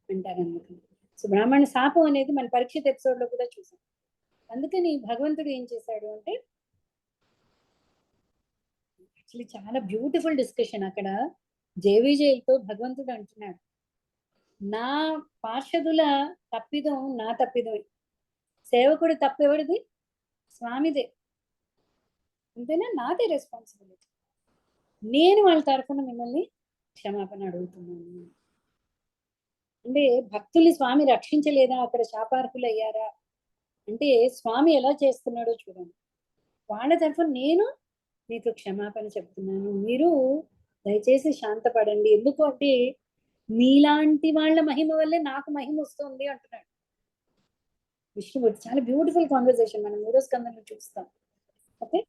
అంటారు. అందుకని సో బ్రాహ్మణ శాపం అనేది మన పరీక్షిత్ ఎపిసోడ్ లో కూడా చూసాం. అందుకని భగవంతుడు ఏం చేశాడు అంటే, యాక్చువల్లీ చాలా బ్యూటిఫుల్ డిస్కషన్ అక్కడ. జేవిజేలతో భగవంతుడు అంటున్నాడు, నా పార్షదుల తప్పిదం నా తప్పిదమే, సేవకుడు తప్పెవడిది? స్వామిదే, అంతేనా? నాదే రెస్పాన్సిబిలిటీ. నేను వాళ్ళ తరఫున మిమ్మల్ని క్షమాపణ అడుగుతున్నాను. అంటే భక్తుల్ని స్వామి రక్షించలేదా, అక్కడ శాపార్హులు అయ్యారా అంటే స్వామి ఎలా చేస్తున్నాడో చూడండి. వాళ్ళ తరఫున నేను మీకు క్షమాపణ చెప్తున్నాను, మీరు దయచేసి శాంతపడండి. ఎందుకు అంటే మీలాంటి వాళ్ళ మహిమ వల్లే నాకు మహిమ వస్తుంది అంటున్నాడు విష్ణుమూర్తి. చాలా బ్యూటిఫుల్ కాన్వర్సేషన్ మనం 3వ స్కందంలో చూస్తాం. ఓకే,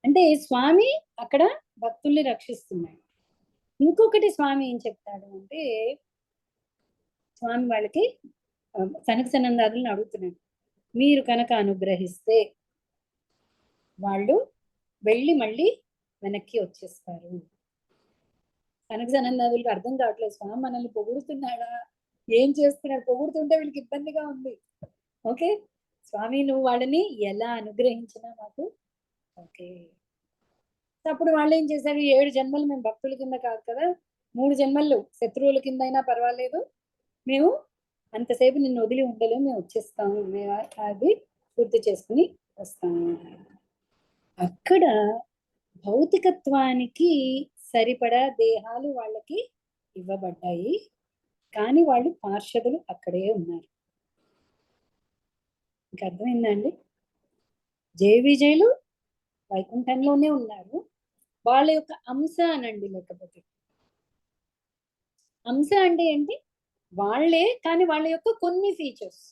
అంటే స్వామి అక్కడ భక్తుల్ని రక్షిస్తున్నాడు. ఇంకొకటి స్వామి ఏం చెప్తాడు అంటే, స్వామి వాళ్ళకి సనక సనందాదులను అడుగుతున్నాడు, మీరు కనుక అనుగ్రహిస్తే వాళ్ళు వెళ్ళి మళ్ళీ వెనక్కి వచ్చేస్తారు. సనక సనందాదులకు అర్థం కావట్లేదు, స్వామి మనల్ని పొగుడుతున్నాడా, ఏం చేస్తున్నాడు, పొగుడుతుంటే వీళ్ళకి ఇబ్బందిగా ఉంది. ఓకే, స్వామి నువ్వు వాళ్ళని ఎలా అనుగ్రహించినా మాకు ఓకే. అప్పుడు వాళ్ళు ఏం చేశారు, 7 జన్మలు మేము భక్తుల కింద కాదు కదా, 3 జన్మలు శత్రువుల కింద అయినా పర్వాలేదు, మేము అంతసేపు నిన్ను వదిలి ఉండలేము, మేము వచ్చేస్తాము, మేము అది పూర్తి చేసుకుని వస్తాము. అక్కడ భౌతికత్వానికి సరిపడా దేహాలు వాళ్ళకి ఇవ్వబడ్డాయి, కానీ వాళ్ళు పార్షదులు అక్కడే ఉన్నారు. ఇంకా అర్థమైందండి, జయ విజయులు వైకుంఠంలోనే ఉన్నారు, వాళ్ళ యొక్క అంశ అనండి, లేకపోతే అంశ అంటే ఏంటి, వాళ్ళే కానీ వాళ్ళ యొక్క కొన్ని ఫీచర్స్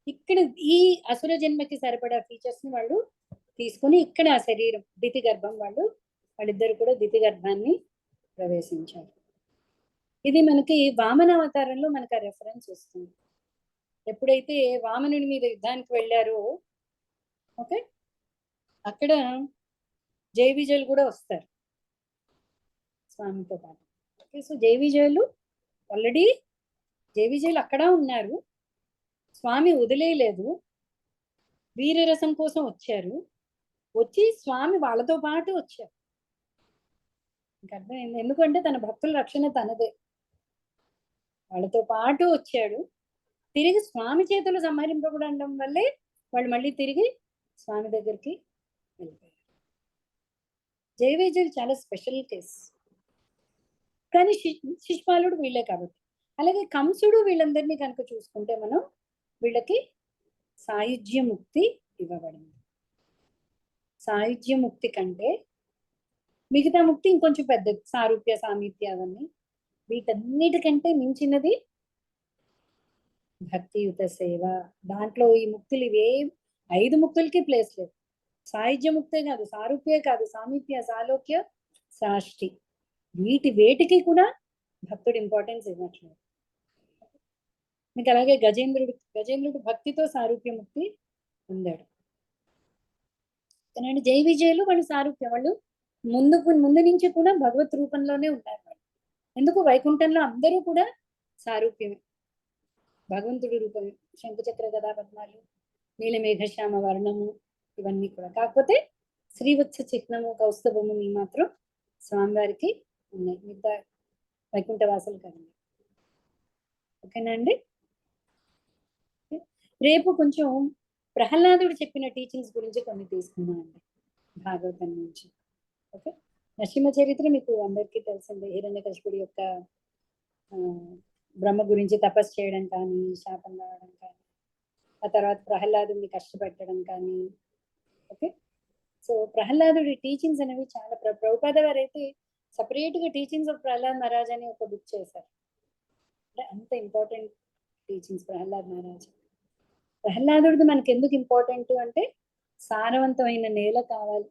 ఇక్కడ ఈ అసుర జన్మకి సరిపడా ఫీచర్స్ ని వాళ్ళు తీసుకొని ఇక్కడ ఆ శరీరం దితి గర్భం వాళ్ళిద్దరు కూడా దితి గర్భాన్ని ప్రవేశించారు. ఇది మనకి వామన అవతారంలో మనకు ఆ రెఫరెన్స్ వస్తుంది. ఎప్పుడైతే వామనుడి మీద యుద్ధానికి వెళ్ళారో ఓకే, అక్కడ జయ విజయులు కూడా వస్తారు స్వామితో పాటు. ఓకే, సో జయ విజయులు ఆల్రెడీ జయ విజయులు అక్కడ ఉన్నారు, స్వామి వదిలేయలేదు, వీరరసం కోసం వచ్చారు, వచ్చి స్వామి వాళ్ళతో పాటు వచ్చారు. ఇంకా అర్థమైంది, ఎందుకంటే తన భక్తుల రక్షణ తనదే, వాళ్ళతో పాటు వచ్చాడు, తిరిగి స్వామి చేతులు సంహరింపబడడం వల్లే వాళ్ళు మళ్ళీ తిరిగి స్వామి దగ్గరికి వెళ్ళిపోయారు. జయ విజయులు చాలా స్పెషల్ కేస్, కానీ శిశుపాలుడు వీళ్ళే కాబట్టి. అలాగే కంసుడు వీళ్ళందరినీ కనుక చూసుకుంటే మనం వీళ్ళకి సాయుజ్య ముక్తి ఇవ్వబడింది. సాయుజ్య ముక్తి కంటే మిగతా ముక్తి ఇంకొంచెం పెద్దది, సారూప్య సామీప్య అవన్నీ, వీటన్నిటికంటే మించినది భక్తియుత సేవ. దాంట్లో ఈ ముక్తులు ఇవే 5 ముక్తులకి ప్లేస్ లేదు. సాయుజ్య ముక్తే కాదు, సారూప్యే కాదు, సామీప్య, సాలోక్య, సాష్టి, వేటికి కూడా భక్తుడు ఇంపార్టెన్స్ ఇవ్వట్లేదు. మీకు అలాగే గజేంద్రుడు భక్తితో సారూప్య ముక్తి పొందాడు. కానీ జయ విజయులు వాళ్ళు సారూప్యం, వాళ్ళు ముందు నుంచి కూడా భగవత్ రూపంలోనే ఉన్నారు వాళ్ళు. ఎందుకు, వైకుంఠంలో అందరూ కూడా సారూప్యమే, భగవంతుడి రూపమే, శంఖచక్ర గదా పద్మాలు, నీలమేఘశ్యామ వర్ణము, ఇవన్నీ కూడా. కాకపోతే శ్రీవత్స చిహ్నము, కౌస్తభము ఈ మాత్రం స్వామివారికి ఉన్నాయి, మిగతా వైకుంఠ వాసులు కదండి. ఓకేనా అండి, రేపు కొంచెం ప్రహ్లాదుడు చెప్పిన టీచింగ్స్ గురించి కొన్ని తీసుకున్నామండి భాగవతం నుంచి. ఓకే, నరసింహ చరిత్ర మీకు అందరికీ తెలిసిందే, హిరణ్యకశిపుడి యొక్క బ్రహ్మ గురించి తపస్సు చేయడం కానీ, శాపం రావడం కానీ, ఆ తర్వాత ప్రహ్లాదుడిని కష్టపెట్టడం కానీ. ఓకే, సో ప్రహ్లాదుడి టీచింగ్స్ అనేవి చాలా ప్రభుపాద వారు అయితే సపరేట్ గా టీచింగ్స్ ఆఫ్ ప్రహ్లాద్ మహారాజ్ అని ఒక బుక్ చేశారు. అంటే అంత ఇంపార్టెంట్ టీచింగ్స్ ప్రహ్లాద్ మహారాజ్. ప్రహ్లాదుడిది మనకి ఎందుకు ఇంపార్టెంట్ అంటే, సారవంతమైన నేల కావాలి,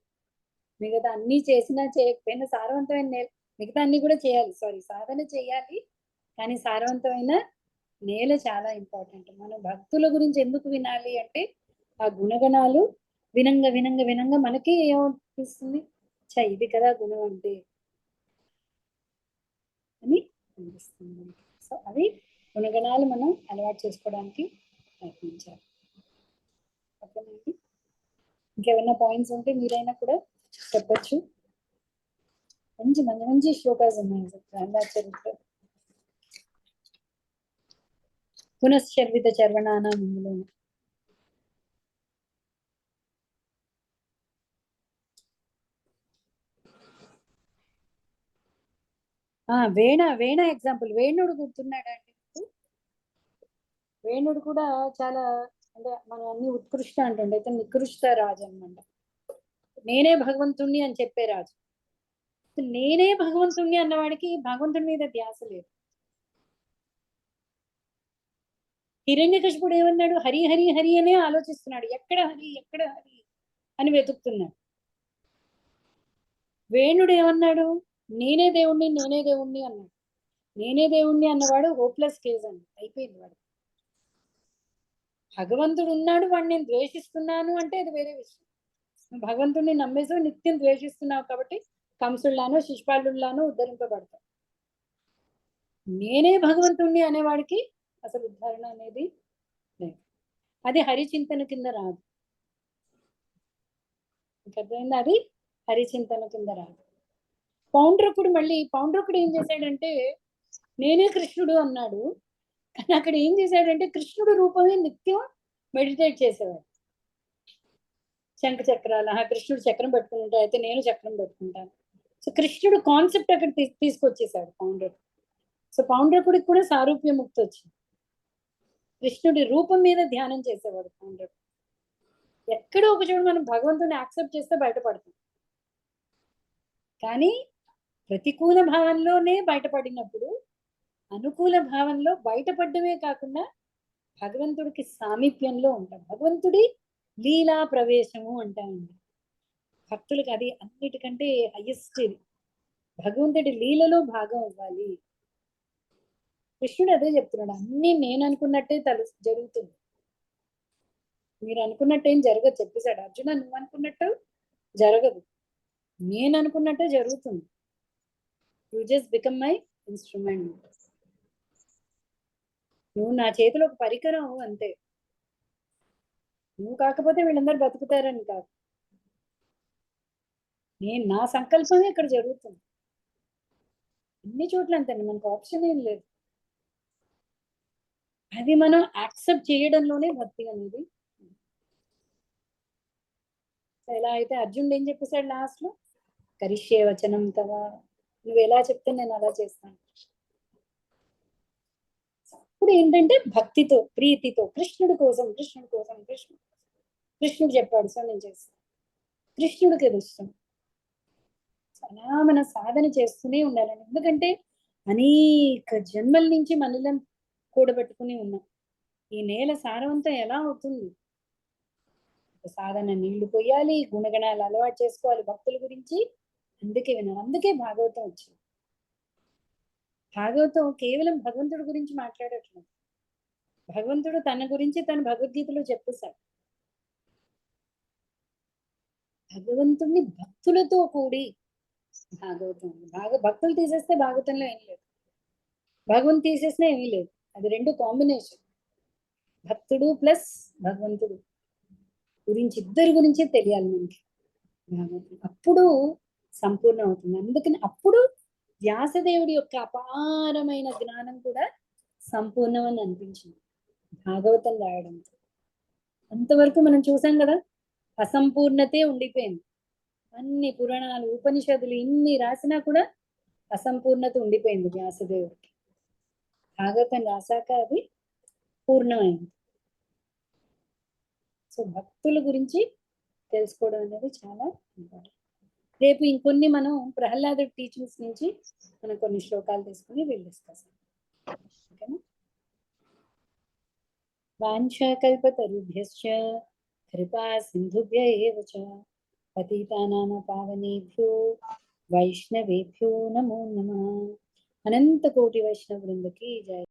మిగతా అన్ని చేసినా చేయకపోయినా సారవంతమైన నేల, మిగతా అన్ని కూడా చేయాలి, సాధన చేయాలి, కానీ సారవంతమైన నేల చాలా ఇంపార్టెంట్. మన భక్తుల గురించి ఎందుకు వినాలి అంటే, ఆ గుణగణాలు వినంగా వినంగా వినంగా మనకి ఏమనిపిస్తుంది, ఇది కదా గుణం అంటే అని అనిపిస్తుంది. సో అవి గుణగణాలు మనం అలవాటు చేసుకోవడానికి ప్రయత్నించాలి. ఓకేనండి, ఇంకేమైనా పాయింట్స్ ఉంటే మీరైనా కూడా చెప్పచ్చు. మంచి మంచి మంచి శ్లోకాస్ ఉన్నాయి ప్రహ్లాద చరిత్ర. పునశ్చర్విత చర్వణానం ఇందులో వేణ ఎగ్జాంపుల్. వేణుడు గుర్తున్నాడా అండి? వేణుడు కూడా చాలా, అంటే మనం అన్ని ఉత్కృష్ట అంటుండే, అయితే నికృష్ట రాజు అనమాట. నేనే భగవంతుణ్ణి అని చెప్పే రాజు. నేనే భగవంతుణ్ణి అన్నవాడికి భగవంతుడి మీద ధ్యాస లేదు. హిరణ్యకశిపుడు ఏమన్నాడు? హరి హరి హరి అనే ఆలోచిస్తున్నాడు. ఎక్కడ హరి ఎక్కడ హరి అని వెతుకుతున్నాడు. వేణుడు ఏమన్నాడు? నేనే దేవుణ్ణి అన్నాడు. నేనే దేవుణ్ణి అన్నవాడు హోప్లెస్ కేజ్ అండి, అయిపోయింది వాడు. భగవంతుడు ఉన్నాడు, వాడిని నేను ద్వేషిస్తున్నాను అంటే అది వేరే విషయం. నువ్వు భగవంతుడిని నమ్మేసి నిత్యం ద్వేషిస్తున్నావు కాబట్టి కంసుల్లానో శిశుపాలుల్లానో ఉద్ధరింపబడతావు. నేనే భగవంతుణ్ణి అనేవాడికి అసలు ఉద్ధరణ అనేది లేదు. అది హరిచింతన కింద రాదు. అర్థమైంది? అది హరిచింతన కింద రాదు. పౌండ్రకుడు ఏం చేశాడంటే నేనే కృష్ణుడు అన్నాడు. కానీ అక్కడ ఏం చేశాడంటే కృష్ణుడు రూపమే నిత్యం మెడిటేట్ చేసేవాడు. శంఖ చక్రాలు, కృష్ణుడు చక్రం పెట్టుకుని ఉంటాడు, అయితే నేను చక్రం పెట్టుకుంటాను. సో కృష్ణుడు కాన్సెప్ట్ అక్కడ తీసుకొచ్చేసాడు పౌండ్రకుడు. సో పౌండ్రకుడికి కూడా సారూప్య ముక్తి వచ్చింది. కృష్ణుడి రూపం మీద ధ్యానం చేసేవాడు పౌండ్రకుడు. ఎక్కడో ఒక చోట మనం భగవంతుని యాక్సెప్ట్ చేస్తే బయటపడతాం. కానీ ప్రతికూల భావంలోనే బయటపడినప్పుడు అనుకూల భావంలో బయటపడమే కాకుండా భగవంతుడికి సామీప్యంలో ఉంటాం. భగవంతుడి లీలా ప్రవేశము అంటామండి. భక్తులకి అది అన్నిటికంటే హైయెస్ట్ ఇది. భగవంతుడి లీలలో భాగం అవ్వాలి. కృష్ణుడు అదే చెప్తున్నాడు, అన్ని నేను అనుకున్నట్టే జరుగుతుంది, మీరు అనుకున్నట్టు ఏం జరగదు చెప్పేశాడు. అర్జున, నువ్వు అనుకున్నట్టు జరగదు, నేను అనుకున్నట్టే జరుగుతుంది. You just become my instrument. నువ్వు నా చేతిలో ఒక పరికరం అంతే. నువ్వు కాకపోతే వీళ్ళందరూ బతుకుతారని కాదు, నా సంకల్పమే ఇక్కడ జరుగుతుంది. అన్ని చోట్ల అంతే, మనకు ఆప్షన్ ఏం లేదు. అది మనం యాక్సెప్ట్ చేయడంలోనే భక్తి అనేది. ఎలా అయితే అర్జునుడు ఏం చెప్పేశాడు లాస్ట్ లో, కరిష్యే వచనం తవా, నువ్వు ఎలా చెప్తే నేను అలా చేస్తాను. ఇప్పుడు ఏంటంటే భక్తితో ప్రీతితో కృష్ణుడి కోసం కృష్ణుడు చెప్పాడు, సో నేను చేస్తాను. కృష్ణుడికి అది ఇష్టం. అలా మన సాధన చేస్తూనే ఉండాలని. ఎందుకంటే అనేక జన్మల నుంచి మనల్ని కూడబెట్టుకుని ఉన్నాం. ఈ నేల సారవంతం ఎలా అవుతుంది? సాధన నీళ్లు పోయాలి, గుణగణాలు అలవాటు చేసుకోవాలి భక్తుల గురించి. అందుకే వినాలి, అందుకే భాగవతం వచ్చింది. భాగవతం కేవలం భగవంతుడి గురించి మాట్లాడట్లేదు. భగవంతుడు తన గురించి తన భగవద్గీతలో చెప్పేశాడు. భగవంతుడిని భక్తులతో కూడి భాగవతం. భక్తులు తీసేస్తే భాగవతంలో ఏం లేదు, భగవంతు తీసేసినా ఏమీ లేదు. అది రెండు కాంబినేషన్. భక్తుడు ప్లస్ భగవంతుడు గురించి, ఇద్దరి గురించి తెలియాలి మనకి భాగవతం. అప్పుడు సంపూర్ణ అవుతుంది. అందుకని అప్పుడు వ్యాసదేవుడి యొక్క అపారమైన జ్ఞానం కూడా సంపూర్ణం అని అనిపించింది భాగవతం రాయడంతో. అంతవరకు మనం చూసాం కదా, అసంపూర్ణతే ఉండిపోయింది. అన్ని పురాణాలు ఉపనిషత్తులు ఇన్ని రాసినా కూడా అసంపూర్ణత ఉండిపోయింది వ్యాసదేవుడికి. భాగవతం రాశాక అది పూర్ణమైంది. సో భక్తుల గురించి తెలుసుకోవడం అనేది చాలా ఇంపార్టెంట్. రేపు ఇంకొన్ని మనం ప్రహ్లాదుడి టీచింగ్స్ నుంచి మనం కొన్ని శ్లోకాలు తీసుకుని వీళ్ళు డిస్కస్. ఓకేనా? వాంఛాకల్పతరుభ్యశ్చ కృపా సింధుభ్య ఏవ చ పతితానాం పావనేభ్యో వైష్ణవేభ్యో నమో నమః. అనంత కోటి వైష్ణవ వృందకి జయ.